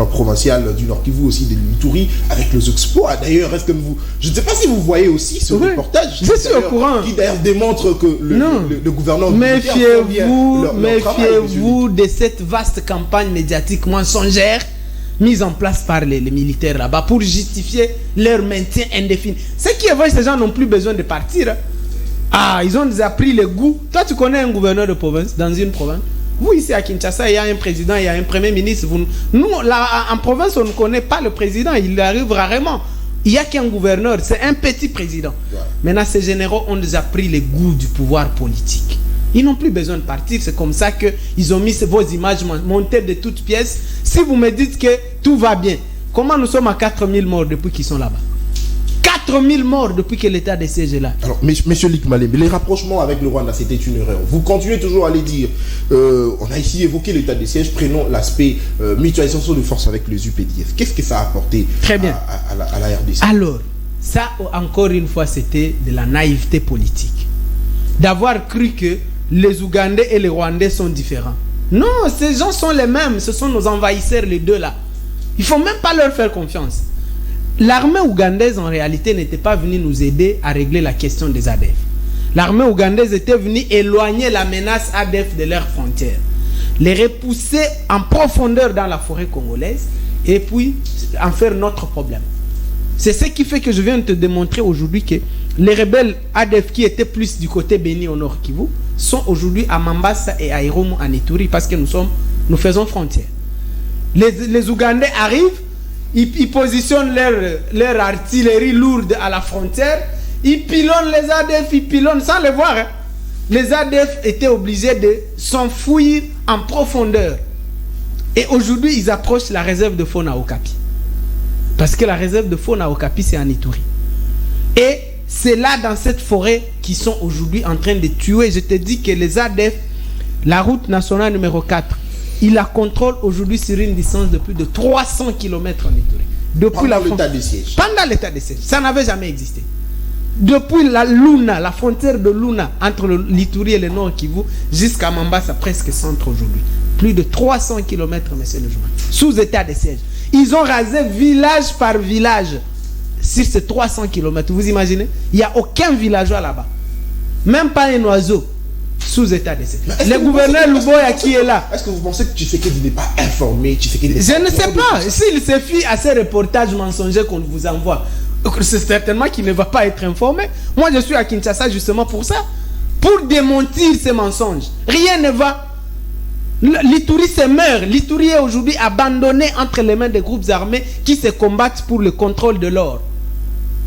provincial du Nord Kivu, aussi de l'Ituri, avec les exploits. D'ailleurs, est-ce que vous, je ne sais pas si vous voyez aussi ce reportage. Je suis au courant. Qui d'ailleurs démontre que le gouverneur. Méfiez-vous de cette vaste campagne médiatique mensongère mise en place par les militaires là-bas pour justifier leur maintien indéfini. Ceux qui évoquent ces gens n'ont plus besoin de partir. Hein. Ah, ils ont déjà pris le goût. Toi, tu connais un gouverneur de province dans une province. Vous, ici à Kinshasa, il y a un président, il y a un premier ministre. Nous, là, en province, on ne connaît pas le président. Il arrive rarement. Il n'y a qu'un gouverneur. C'est un petit président. Ouais. Maintenant, ces généraux ont déjà pris le goût du pouvoir politique. Ils n'ont plus besoin de partir. C'est comme ça qu'ils ont mis vos images montées de toutes pièces. Si vous me dites que tout va bien, comment nous sommes à 4000 morts depuis qu'ils sont là-bas? 4000 morts depuis que l'état de siège est là. Alors, monsieur Luc Malébé, les rapprochements avec le Rwanda, c'était une erreur. Vous continuez toujours à les dire. On a ici évoqué l'état de siège. Prenons l'aspect mutualisation de force avec les UPDF. Qu'est-ce que ça a apporté à la RDC? Alors, ça, encore une fois, c'était de la naïveté politique. D'avoir cru que les Ougandais et les Rwandais sont différents. Non, ces gens sont les mêmes. Ce sont nos envahisseurs, les deux là. Il ne faut même pas leur faire confiance. L'armée ougandaise, en réalité, n'était pas venue nous aider à régler la question des ADF. L'armée ougandaise était venue éloigner la menace ADF de leurs frontières, les repousser en profondeur dans la forêt congolaise et puis en faire notre problème. C'est ce qui fait que je viens de te démontrer aujourd'hui que les rebelles ADF qui étaient plus du côté Béni au Nord Kivu sont aujourd'hui à Mambasa et à Irumu en Ituri parce que nous faisons frontière. Les Ougandais arrivent, ils positionnent leur artillerie lourde à la frontière, ils pilonnent les ADF, ils pilonnent sans les voir. Hein. Les ADF étaient obligés de s'enfouir en profondeur. Et aujourd'hui, ils approchent la réserve de faune à Okapi. Parce que la réserve de faune à Okapi, c'est en Ituri. Et c'est là, dans cette forêt, qu'ils sont aujourd'hui en train de tuer. Je te dis que les ADF, la route nationale numéro 4, ils la contrôlent aujourd'hui sur une distance de plus de 300 km en Ituri. Pendant l'état de siège. Pendant l'état de siège. Ça n'avait jamais existé. Depuis la Luna, la frontière de Luna, entre l'Ituri et le Nord Kivu, jusqu'à Mambasa, presque centre aujourd'hui. Plus de 300 km, monsieur le journal. Sous état de siège. Ils ont rasé village par village sur ces 300 km. Vous imaginez? Il n'y a aucun villageois là-bas. Même pas un oiseau sous état de siège. Le gouverneur Luboya qui est là. Est-ce que vous pensez que Tshisekedi n'est pas informé? Je ne sais pas. S'il se fie à ces reportages mensongers qu'on vous envoie, c'est certainement qu'il ne va pas être informé. Moi, je suis à Kinshasa justement pour ça. Pour démentir ces mensonges. Rien ne va. L'Ituri se meurt. L'Ituri est aujourd'hui abandonné entre les mains des groupes armés qui se combattent pour le contrôle de l'or.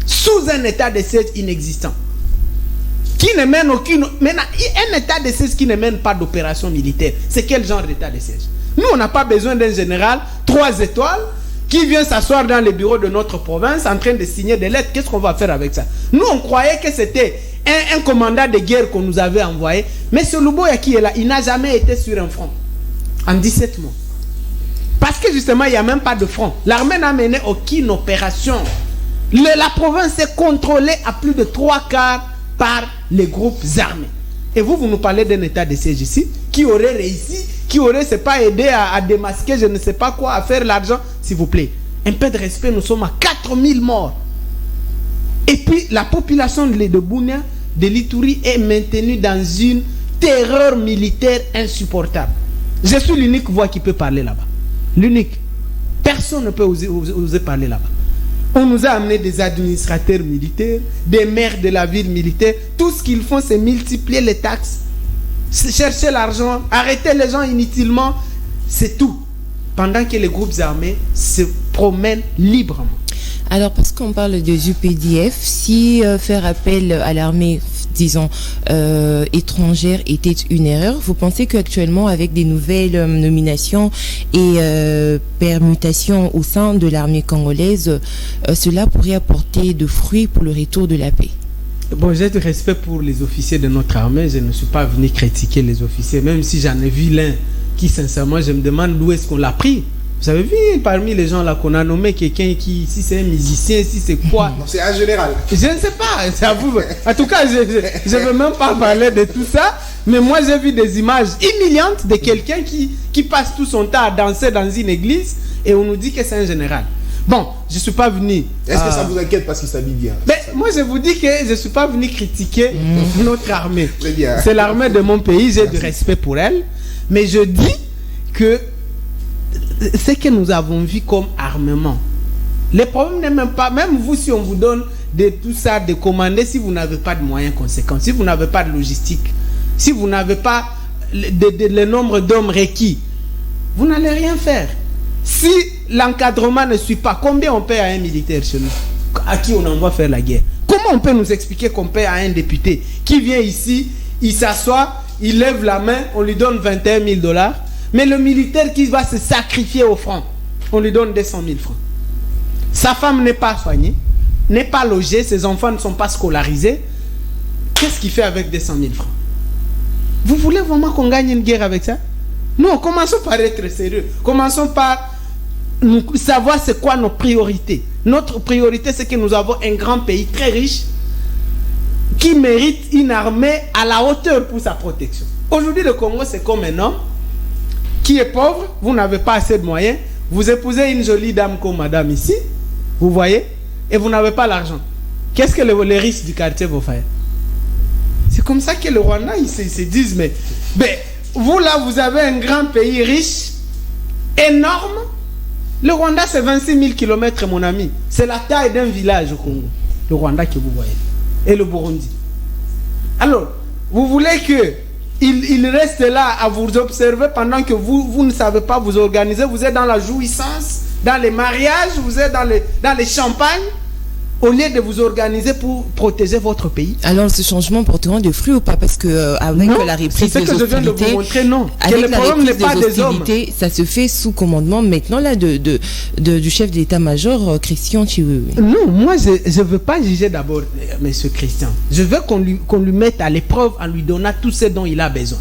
Sous un état de siège inexistant. Qui ne mène aucune... Maintenant, un état de siège qui ne mène pas d'opération militaire, c'est quel genre d'état de siège? Nous, on n'a pas besoin d'un général 3 étoiles qui vient s'asseoir dans les bureaux de notre province en train de signer des lettres. Qu'est-ce qu'on va faire avec ça? Nous, on croyait que c'était un commandant de guerre qu'on nous avait envoyé. Mais ce Luboya qui est là, il n'a jamais été sur un front. En 17 mois. Parce que justement, il n'y a même pas de front. L'armée n'a mené aucune opération. La province est contrôlée à plus de 3/4 par les groupes armés. Et vous nous parlez d'un état de siège ici qui aurait réussi, qui aurait, c'est pas aidé à démasquer, je ne sais pas quoi, à faire l'argent, s'il vous plaît. Un peu de respect, nous sommes à 4000 morts. Et puis, la population de Bunia, de l'Ituri, est maintenue dans une terreur militaire insupportable. Je suis l'unique voix qui peut parler là-bas. L'unique. Personne ne peut oser parler là-bas. On nous a amené des administrateurs militaires, des maires de la ville militaire. Tout ce qu'ils font, c'est multiplier les taxes, chercher l'argent, arrêter les gens inutilement. C'est tout. Pendant que les groupes armés se promènent librement. Alors, parce qu'on parle de UPDF, si faire appel à l'armée, disons, étrangère était une erreur, vous pensez qu'actuellement, avec des nouvelles nominations et permutations au sein de l'armée congolaise, cela pourrait apporter de fruits pour le retour de la paix? Bon, j'ai du respect pour les officiers de notre armée. Je ne suis pas venu critiquer les officiers, même si j'en ai vu l'un qui, sincèrement, je me demande d'où est-ce qu'on l'a pris. Vous avez vu parmi les gens là qu'on a nommé quelqu'un qui, si c'est un musicien, si c'est quoi? Non, c'est un général. Je ne sais pas, c'est à vous. En tout cas, je ne veux même pas parler de tout ça. Mais moi, j'ai vu des images humiliantes de quelqu'un qui passe tout son temps à danser dans une église et on nous dit que c'est un général. Bon, je ne suis pas venu... Est-ce que ça vous inquiète parce qu'il s'habille bien? Mais moi, je vous dis que je ne suis pas venu critiquer notre armée. Très bien. C'est l'armée de mon pays, j'ai du respect pour elle. Mais je dis que ce que nous avons vu comme armement, le problème n'est même pas, même vous, si on vous donne de tout ça, de commander, si vous n'avez pas de moyens conséquents, si vous n'avez pas de logistique, si vous n'avez pas le nombre d'hommes requis, vous n'allez rien faire. Si l'encadrement ne suit pas, combien on paie à un militaire chez nous, à qui on envoie faire la guerre? Comment on peut nous expliquer qu'on paie à un député qui vient ici, il s'assoit, il lève la main, on lui donne 21 000 $, mais le militaire qui va se sacrifier au front, on lui donne 200 000 francs. Sa femme n'est pas soignée, n'est pas logée, ses enfants ne sont pas scolarisés. Qu'est-ce qu'il fait avec 200 000 francs? Vous voulez vraiment qu'on gagne une guerre avec ça? Non, commençons par être sérieux. Commençons par savoir c'est quoi nos priorités. Notre priorité, c'est que nous avons un grand pays très riche qui mérite une armée à la hauteur pour sa protection. Aujourd'hui, le Congo, c'est comme un homme qui est pauvre, vous n'avez pas assez de moyens, vous épousez une jolie dame comme madame ici, vous voyez, et vous n'avez pas l'argent. Qu'est-ce que les riches du quartier vont faire? C'est comme ça que le Rwanda, ils se disent, mais vous là, vous avez un grand pays riche, énorme. Le Rwanda, c'est 26 000 km, mon ami. C'est la taille d'un village au Congo. Le Rwanda que vous voyez. Et le Burundi. Alors, vous voulez que il reste là à vous observer pendant que vous ne savez pas vous organiser. Vous êtes dans la jouissance, dans les mariages, vous êtes dans les champagnes, au lieu de vous organiser pour protéger votre pays. Alors, ce changement portera des fruits ou pas? Parce que avec la reprise des hostilités, c'est ce que je viens de vous montrer, non. Avec le la problème n'est reprise pas des des hommes. hostilités, ça se fait sous commandement maintenant là du chef de l'état-major Christian Chiwewe. Non, moi je veux pas juger d'abord monsieur Christian. Je veux qu'on lui mette à l'épreuve en lui donnant tout ce dont il a besoin.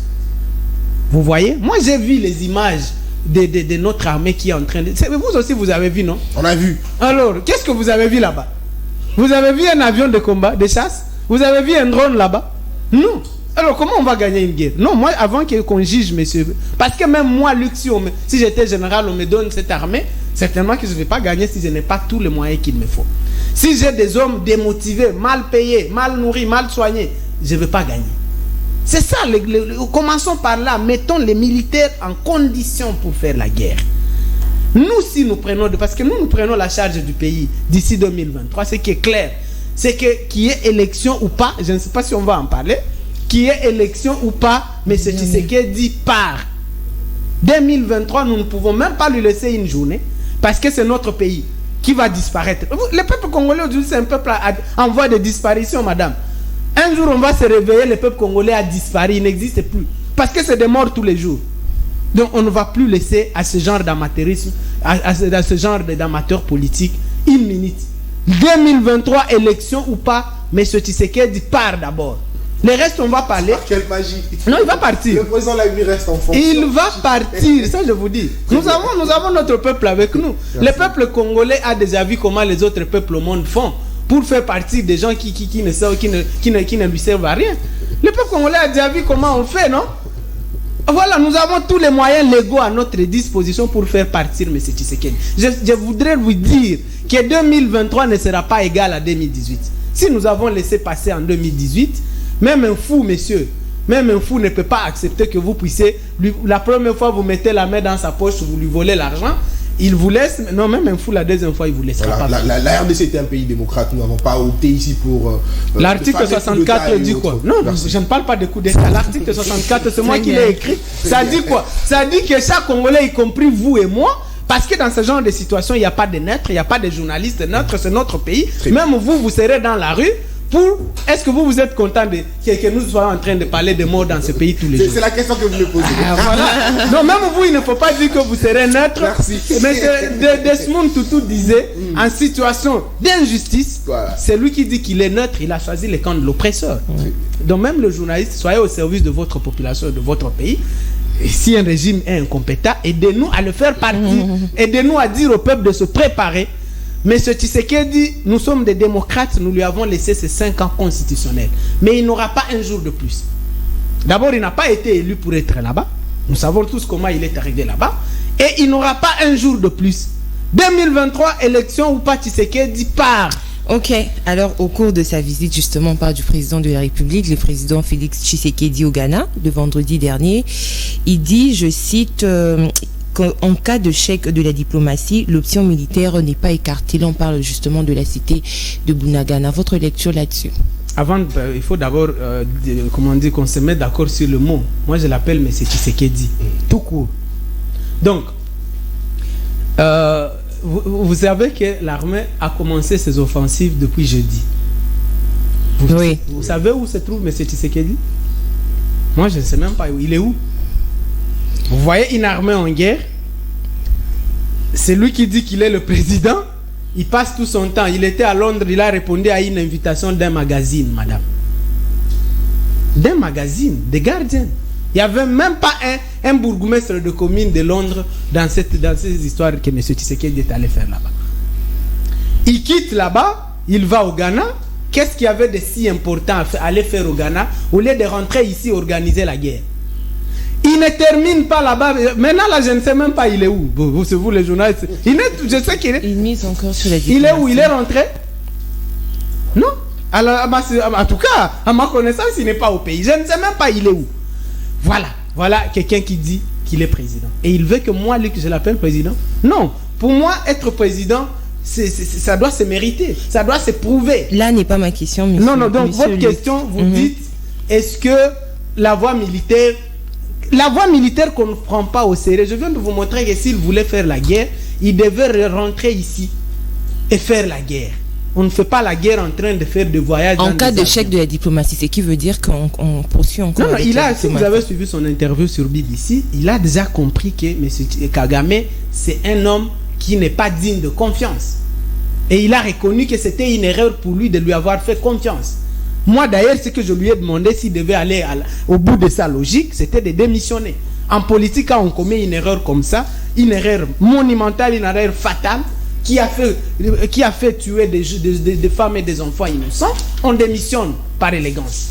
Vous voyez? Moi j'ai vu les images de notre armée qui est en train de... Vous aussi vous avez vu, non? On a vu. Alors, qu'est-ce que vous avez vu là-bas? Vous avez vu un avion de combat, de chasse? Vous avez vu un drone là-bas? Non. Alors, comment on va gagner une guerre? Non, moi, avant qu'on juge, monsieur... Parce que même moi, Luc, si j'étais général, on me donne cette armée, certainement que je ne vais pas gagner si je n'ai pas tous les moyens qu'il me faut. Si j'ai des hommes démotivés, mal payés, mal nourris, mal soignés, je ne vais pas gagner. C'est ça, commençons par là. Mettons les militaires en condition pour faire la guerre. Nous, si nous prenons, parce que nous prenons la charge du pays d'ici 2023, ce qui est clair, c'est que qu'il y ait élection ou pas, je ne sais pas si on va en parler, qu'il y ait élection ou pas, mais c'est Tshisekedi part. 2023, nous ne pouvons même pas lui laisser une journée, parce que c'est notre pays qui va disparaître. Le peuple congolais aujourd'hui, c'est un peuple en voie de disparition, madame. Un jour, on va se réveiller, le peuple congolais a disparu, il n'existe plus, parce que c'est des morts tous les jours. Donc on ne va plus laisser à ce genre d'amateurisme, à ce genre d'amateurs politiques, une minute. 2023, élection ou pas, mais ce Tshisekedi part d'abord. Le reste, on va parler. Quelle magie. Non, il va partir. Le président là, il reste en fonction. Il va partir, ça je vous dis. Nous avons notre peuple avec nous. Le peuple congolais a déjà vu comment les autres peuples au monde font. pour faire partie des gens qui ne lui servent à rien. Le peuple congolais a déjà vu comment on fait, non? Voilà, nous avons tous les moyens légaux à notre disposition pour faire partir M. Tshisekedi. Je voudrais vous dire que 2023 ne sera pas égal à 2018. Si nous avons laissé passer en 2018, même un fou, monsieur, même un fou ne peut pas accepter que vous puissiez... la première fois, vous mettez la main dans sa poche, vous lui volez l'argent, il vous laisse... Non, même un fou, la deuxième fois, il vous laissera pas. La RDC était un pays démocrate. Nous n'avons pas opté ici pour... L'article 64 dit quoi? Non, je ne parle pas de coup d'État. L'article 64, c'est moi qui l'ai écrit. Ça dit quoi? Ça dit que chaque Congolais, y compris vous et moi, parce que dans ce genre de situation, il n'y a pas de neutre, il n'y a pas de journalistes neutres, c'est notre pays. Même vous serez dans la rue. Est-ce que vous êtes content que nous soyons en train de parler de morts dans ce pays tous les jours? C'est la question que vous me posez. Voilà. Non, même vous, il ne faut pas dire que vous serez neutre. Merci. Mais Desmond Tutu disait, en situation d'injustice, voilà, c'est lui qui dit qu'il est neutre, il a choisi le camp de l'oppresseur. Donc même le journaliste, soyez au service de votre population, de votre pays. Et si un régime est incompétent, aidez-nous à le faire partie. Aidez-nous à dire au peuple de se préparer. Mais ce Tshisekedi, nous sommes des démocrates, nous lui avons laissé ces 5 ans constitutionnels. Mais il n'aura pas un jour de plus. D'abord, il n'a pas été élu pour être là-bas. Nous savons tous comment il est arrivé là-bas. Et il n'aura pas un jour de plus. 2023, élection ou pas, Tshisekedi part. Ok, alors au cours de sa visite justement par du président de la République, le président Félix Tshisekedi au Ghana, le vendredi dernier, il dit, je cite... en cas de chèque de la diplomatie, l'option militaire n'est pas écartée. Là, on parle justement de la cité de Bunagana. Votre lecture là-dessus? Avant, il faut d'abord qu'on se mette d'accord sur le mot. Moi, je l'appelle M. Tshisekedi, tout court. Donc, vous savez que l'armée a commencé ses offensives depuis jeudi. Vous savez où se trouve M. Tshisekedi? Moi, je ne sais même pas où. Il est où? Vous voyez une armée en guerre, c'est lui qui dit qu'il est le président, il passe tout son temps. Il était à Londres, il a répondu à une invitation d'un magazine, madame. D'un magazine, des Guardian. Il n'y avait même pas un bourgmestre de commune de Londres dans ces histoires que M. Tshisekedi est allé faire là-bas. Il quitte là-bas, il va au Ghana. Qu'est-ce qu'il y avait de si important à aller faire au Ghana au lieu de rentrer ici organiser la guerre? Il ne termine pas là-bas. Maintenant, là, je ne sais même pas il est où. C'est vous les journalistes. Je sais qu'il est. Il mise encore sur la diplomatie. Il est où? Il est rentré? Non. Alors, en tout cas, à ma connaissance, il n'est pas au pays. Je ne sais même pas il est où. Voilà quelqu'un qui dit qu'il est président. Et il veut que moi, lui, que je l'appelle président? Non. Pour moi, être président, ça doit se mériter. Ça doit se prouver. Là n'est pas ma question, monsieur. Non, donc votre question, vous dites, est-ce que la voie militaire qu'on ne prend pas au sérieux, je viens de vous montrer que s'il voulait faire la guerre, il devait rentrer ici et faire la guerre. On ne fait pas la guerre en train de faire des voyages. En cas d'échec de la diplomatie, c'est qui veut dire qu'on poursuit encore. Non, si vous avez suivi son interview sur BBC, il a déjà compris que M. Kagame, c'est un homme qui n'est pas digne de confiance. Et il a reconnu que c'était une erreur pour lui de lui avoir fait confiance. Moi d'ailleurs, ce que je lui ai demandé, s'il devait aller au bout de sa logique, c'était de démissionner. En politique, quand on commet une erreur comme ça, une erreur monumentale, une erreur fatale, qui a fait tuer des femmes et des enfants innocents, on démissionne par élégance.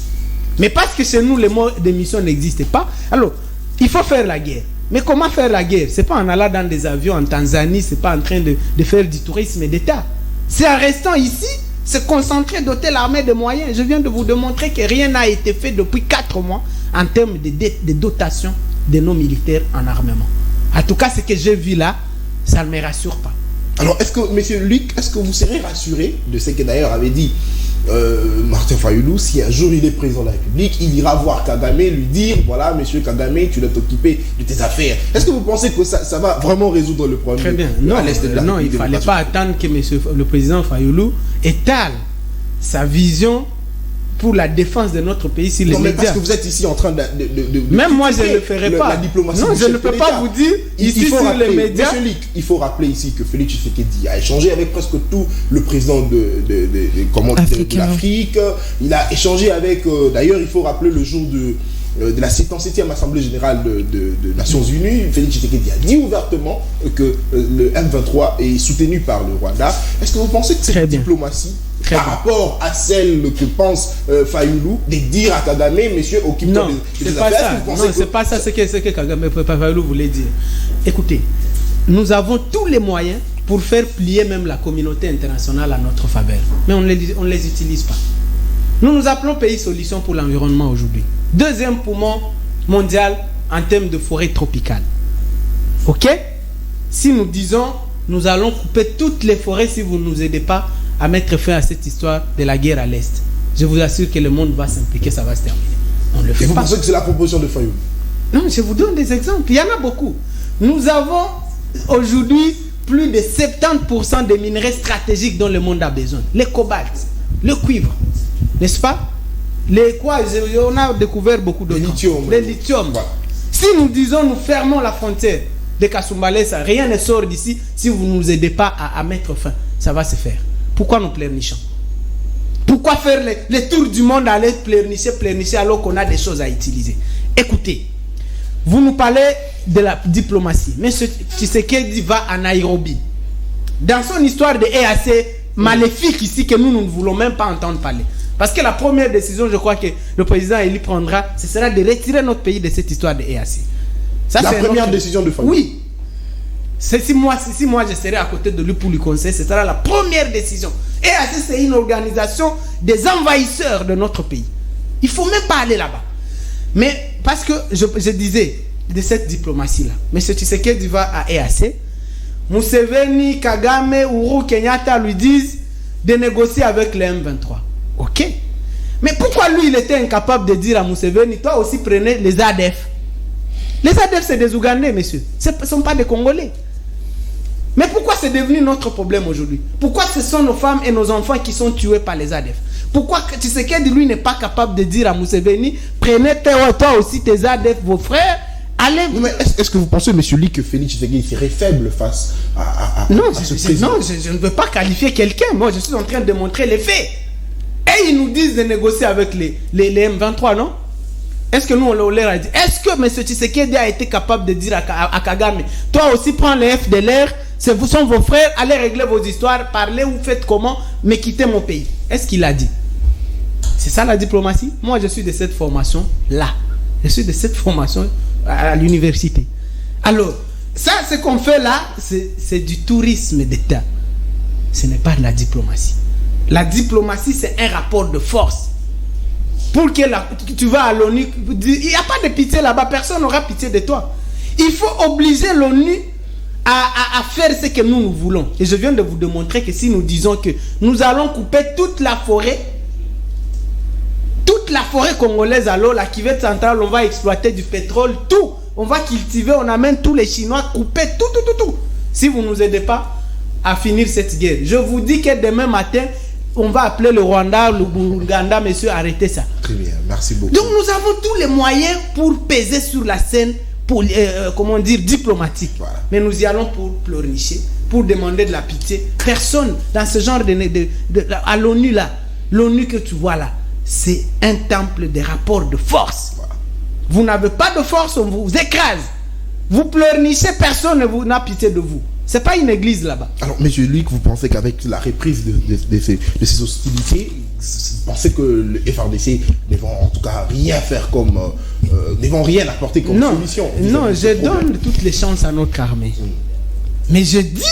Mais parce que chez nous, le mot démission n'existe pas, alors il faut faire la guerre. Mais comment faire la guerre? C'est pas en allant dans des avions en Tanzanie, c'est pas en train de faire du tourisme d'État. C'est en restant ici, se concentrer, doter l'armée de moyens. Je viens de vous démontrer que rien n'a été fait depuis 4 mois en termes de dotation de nos militaires en armement. En tout cas, ce que j'ai vu là, ça ne me rassure pas. Alors, est-ce que, M. Luc, est-ce que vous serez rassuré de ce que d'ailleurs avait dit Martin Fayulu, si un jour il est président de la République, il ira voir Kagame, lui dire, voilà, monsieur Kagame, tu dois t'occuper de tes affaires. Est-ce que vous pensez que ça va vraiment résoudre le problème? Très bien. Non, il ne fallait pas attendre que le président Fayulu étale sa vision pour la défense de notre pays sur les médias. Mais parce que vous êtes ici en train de même moi, je ne le ferai pas. La diplomatie. Non, je ne peux pas vous dire ici sur les médias. Monsieur Luc, il faut rappeler ici que Félix Tshisekedi a échangé avec presque tout le président de l'Afrique. Il a échangé avec, d'ailleurs, il faut rappeler le jour de la 77e Assemblée Générale de Nations Unies, Félix Tshisekedi a dit ouvertement que le M23 est soutenu par le Rwanda. Est-ce que vous pensez que cette diplomatie Très par bien. rapport à celle que pense Fayoulou, de dire à Kagame, monsieur, occupe-toi Non, des c'est pas affaires. ça. Est-ce que vous pensez Non, que- c'est pas ça ce que Kagame Fayoulou voulait dire. Écoutez, nous avons tous les moyens pour faire plier même la communauté internationale à notre faveur. Mais on ne les utilise pas. Nous nous appelons pays solution pour l'environnement aujourd'hui. Deuxième poumon mondial en termes de forêt tropicale. Ok? Si nous disons, nous allons couper toutes les forêts si vous ne nous aidez pas à mettre fin à cette histoire de la guerre à l'Est, je vous assure que le monde va s'impliquer, ça va se terminer. On ne le Et fait vous pas. pensez que c'est la proposition de Fayoulou? Non, je vous donne des exemples. Il y en a beaucoup. Nous avons aujourd'hui plus de 70% des minerais stratégiques dont le monde a besoin. Les cobaltes, le cuivre, n'est-ce pas? Les quoi? On a découvert beaucoup de lithium. Le lithium. Voilà. Si nous disons nous fermons la frontière de Kasumbalesa, rien ne sort d'ici si vous ne nous aidez pas à mettre fin. Ça va se faire. Pourquoi nous pleurnichons? Pourquoi faire les tours du monde à aller pleurnicher alors qu'on a des choses à utiliser? Écoutez, vous nous parlez de la diplomatie. Mais ce Tshisekedi va à Nairobi. Dans son histoire de EAC maléfique ici que nous ne voulons même pas entendre parler. Parce que la première décision, je crois que le président Eli prendra, ce sera de retirer notre pays de cette histoire de EAC. Ça, La c'est première notre décision de Fayoulou. Oui. Si moi je serais à côté de lui pour lui conseiller, ce sera la première décision. EAC, c'est une organisation des envahisseurs de notre pays. Il ne faut même pas aller là-bas. Mais parce que je disais de cette diplomatie-là, M. Tshisekedi va à EAC, Museveni, Kagame, Uhuru Kenyatta lui disent de négocier avec les M23. Ok. Mais pourquoi lui, il était incapable de dire à Museveni, toi aussi prenez les ADF? Les ADF, c'est des Ougandais, messieurs. Ce ne sont pas des Congolais. Mais pourquoi c'est devenu notre problème aujourd'hui? Pourquoi ce sont nos femmes et nos enfants qui sont tués par les ADF? Pourquoi Tshisekedi, lui, n'est pas capable de dire à Museveni, prenez toi aussi tes ADF, vos frères, allez... Oui, mais est-ce que vous pensez, monsieur Lee, que Félix Tshisekedi serait faible face à Non, ce président? je ne veux pas qualifier quelqu'un. Moi, je suis en train de montrer les faits. Et ils nous disent de négocier avec les M23, non? Est-ce que nous, on leur a dit? Est-ce que M. Tshisekedi a été capable de dire à Kagame, toi aussi prends les FDLR, ce sont vos frères, allez régler vos histoires, parlez ou faites comment, mais quittez mon pays? Est-ce qu'il a dit? C'est ça la diplomatie? Moi, je suis de cette formation-là. Je suis de cette formation à l'université. Alors, ça, ce qu'on fait là, c'est du tourisme d'État. Ce n'est pas de la diplomatie. La diplomatie, c'est un rapport de force. Pour que tu vas à l'ONU, il n'y a pas de pitié là-bas, personne n'aura pitié de toi. Il faut obliger l'ONU à faire ce que nous voulons. Et je viens de vous démontrer que si nous disons que nous allons couper toute la forêt congolaise, alors la Kivu centrale, on va exploiter du pétrole, tout. On va cultiver, on amène tous les Chinois, couper tout. Si vous ne nous aidez pas à finir cette guerre, je vous dis que demain matin, on va appeler le Rwanda, le Ouganda, monsieur, arrêtez ça. Très bien, merci beaucoup. Donc nous avons tous les moyens pour peser sur la scène, diplomatique. Voilà. Mais nous y allons pour pleurnicher, pour demander de la pitié. Personne dans ce genre à l'ONU là, l'ONU que tu vois là, c'est un temple de rapports de force. Voilà. Vous n'avez pas de force, on vous écrase. Vous pleurnichez, personne n'a pitié de vous. C'est pas une église là-bas. Alors, monsieur Luc, vous pensez qu'avec la reprise de ces hostilités, vous pensez que le FRDC ne vont en tout cas rien faire comme... ne vont rien apporter comme solution? Non, je donne toutes les chances à notre armée. Mais je dis...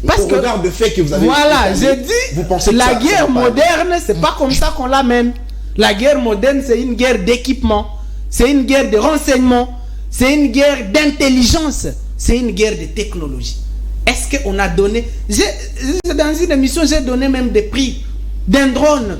Parce que regarde le fait que vous avez... Voilà, je dis, vous pensez que la ça guerre va pas moderne, c'est pas comme ça qu'on la mène. La guerre moderne, c'est une guerre d'équipement, c'est une guerre de renseignement, c'est une guerre d'intelligence, c'est une guerre de technologie. Est-ce qu'on a donné... Dans une émission, j'ai donné même des prix d'un drone,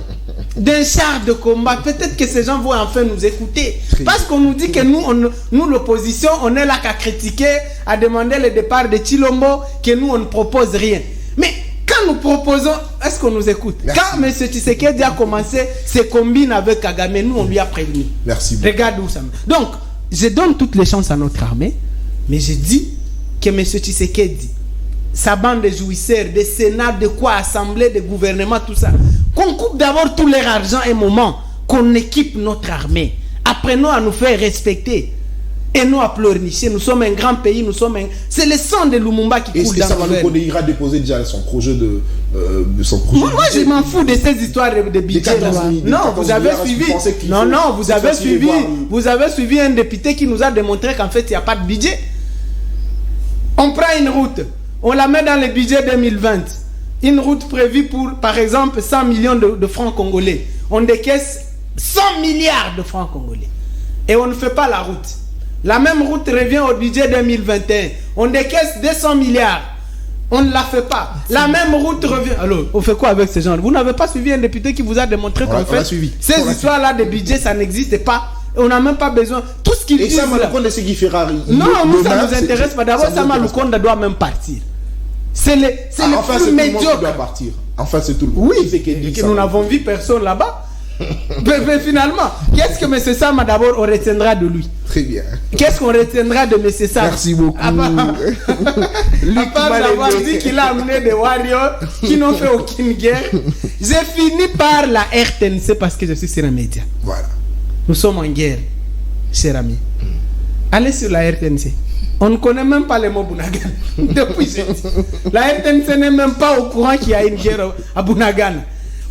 d'un char de combat. Peut-être que ces gens vont enfin nous écouter. Parce qu'on nous dit que nous l'opposition, on est là qu'à critiquer, à demander le départ de Chilombo, que nous, on ne propose rien. Mais quand nous proposons, est-ce qu'on nous écoute? Merci. Quand M. Tshisekedi a commencé ses combines avec Kagame, nous, on lui a prévenu. Merci beaucoup. Regarde où ça me... Donc, je donne toutes les chances à notre armée, mais je dis que M. Tshisekedi, sa bande de jouisseurs, des sénats, de quoi, assemblée, de gouvernement, tout ça, qu'on coupe d'abord tout leur argent un moment, qu'on équipe notre armée. Apprenons à nous faire respecter. et nous à pleurnicher. Nous sommes un grand pays, c'est le sang de Lumumba qui coule dans nos veines. Est-ce que ça ira déposer déjà son projet de Moi, je m'en fous de ces histoires de budget. Non, vous avez suivi. Non, vous avez suivi un député qui nous a démontré qu'en fait, il n'y a pas de budget. On prend une route, on la met dans le budget 2020. Une route prévue pour, par exemple, 100 millions de francs congolais. On décaisse 100 milliards de francs congolais. Et on ne fait pas la route. La même route revient au budget 2021. On décaisse 200 milliards. On ne la fait pas. La même route revient. Alors, on fait quoi avec ces gens? Vous n'avez pas suivi un député qui vous a démontré qu'en fait, ces histoires-là de budget, ça n'existe pas. On n'a même pas besoin. Tout ce qu'ils disent. Et Sama Lukonde, c'est Guy Ferrari. Non, nous, ça ne nous intéresse pas. D'abord, Sama Lukonde doit même partir. C'est le plus médiocre. Doit partir. Enfin, c'est tout le monde. Oui, et que nous n'avons vu personne là-bas. mais finalement, qu'est-ce que M. Sama d'abord on retiendra de lui? Très bien. Qu'est-ce qu'on retiendra de M. Sama? Merci beaucoup. À part d'avoir dit qu'il a amené des warriors qui n'ont fait aucune guerre. J'ai fini par la RTNC parce que je suis sur un média. Voilà. Nous sommes en guerre, cher ami. Allez sur la RTNC. On ne connaît même pas les mots Bunagana. Depuis jeudi. La RTNC n'est même pas au courant qu'il y a une guerre à Bunagana.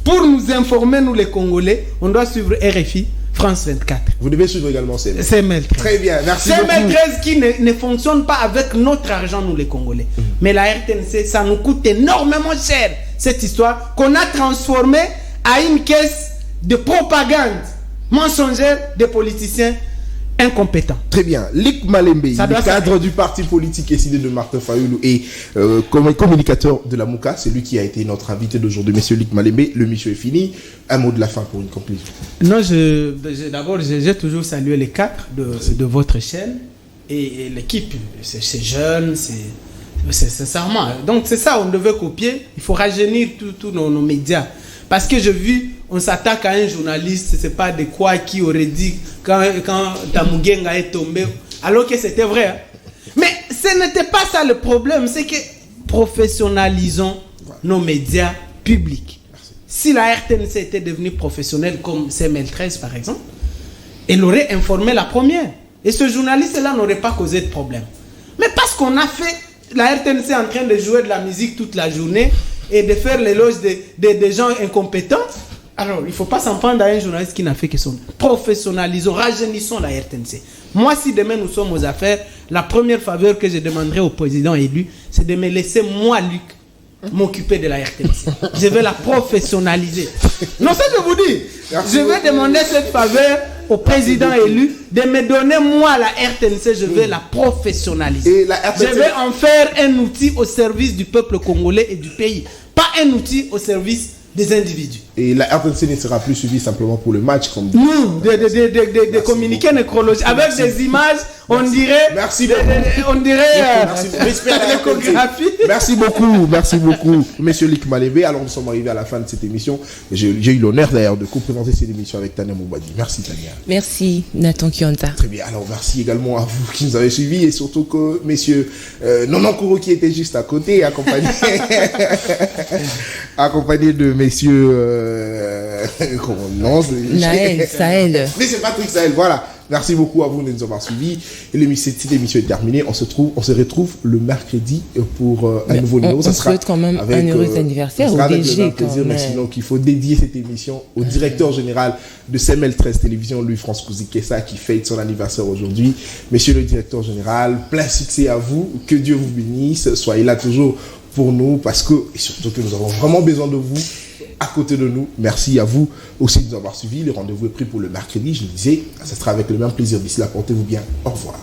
Pour nous informer, nous les Congolais, on doit suivre RFI, France 24. Vous devez suivre également CML. CML 13. Très bien, merci beaucoup. CML 13 qui ne fonctionne pas avec notre argent, nous les Congolais. Mais la RTNC, ça nous coûte énormément cher, cette histoire qu'on a transformée à une caisse de propagande mensongère des politiciens incompétents. Très bien. Luc Malembe, le cadre du parti politique Essidé de Martin Fayoulou et communicateur de la Mouka, c'est lui qui a été notre invité d'aujourd'hui. Monsieur Luc Malembe, le mission est fini. Un mot de la fin pour une conclusion. Non, d'abord, j'ai toujours salué les cadres de votre chaîne et l'équipe. C'est jeune, c'est sincèrement. Donc c'est ça, on devait copier. Il faut rajeunir tous nos médias. Parce que j'ai vu, on s'attaque à un journaliste, c'est pas de quoi qui aurait dit quand Tamugenga est tombé, alors que c'était vrai. Hein. Mais ce n'était pas ça le problème, c'est que professionnalisons nos médias publics. Merci. Si la RTNC était devenue professionnelle comme CML 13 par exemple, elle aurait informé la première. Et ce journaliste-là n'aurait pas causé de problème. Mais parce qu'on a fait, la RTNC en train de jouer de la musique toute la journée, et de faire l'éloge des gens incompétents, alors il ne faut pas s'en prendre à un journaliste qui n'a fait que son. Professionnalisons, rajeunissons la RTNC. Moi, si demain nous sommes aux affaires, la première faveur que je demanderai au président élu, c'est de me laisser, moi, Luc, m'occuper de la RTNC. Je vais la professionnaliser. Non, ça je vous dis. Je vais demander cette faveur au président élu de me donner, moi, la RTNC, je vais la professionnaliser. Et la RTNC... Je vais en faire un outil au service du peuple congolais et du pays. Pas un outil au service des individus. Et la RTNC ne sera plus suivie simplement pour le match, comme dit. Non, des communiqués nécrologiques. Avec des images, on dirait... Merci beaucoup. On dirait... l'échographie. Merci beaucoup, Monsieur Luc Malembe. Alors, nous sommes arrivés à la fin de cette émission. J'ai eu l'honneur d'ailleurs de co-présenter cette émission avec Tania Moubadi. Merci, Tania. Merci, Nathan Kionta. Très bien. Alors, merci également à vous qui nous avez suivis et surtout que Monsieur Nonankoro qui était juste à côté, accompagné de Messieurs... comment non, Naël, Sahel. Mais c'est Patrick Sahel, voilà. Merci beaucoup à vous de nous avoir suivis. Et cette émission est terminée. On se retrouve le mercredi pour un nouveau numéro. On souhaite quand même un heureux anniversaire au DG. Mais sinon, qu'il faut dédier cette émission au directeur général de CML 13 Télévision, Louis-France Kouzikessa, qui fête son anniversaire aujourd'hui. Monsieur le directeur général, plein succès à vous. Que Dieu vous bénisse. Soyez là toujours pour nous parce que, et surtout que nous avons vraiment besoin de vous à côté de nous. Merci à vous aussi de nous avoir suivis. Le rendez-vous est pris pour le mercredi. Je le disais, ça sera avec le même plaisir. D'ici là, portez-vous bien. Au revoir.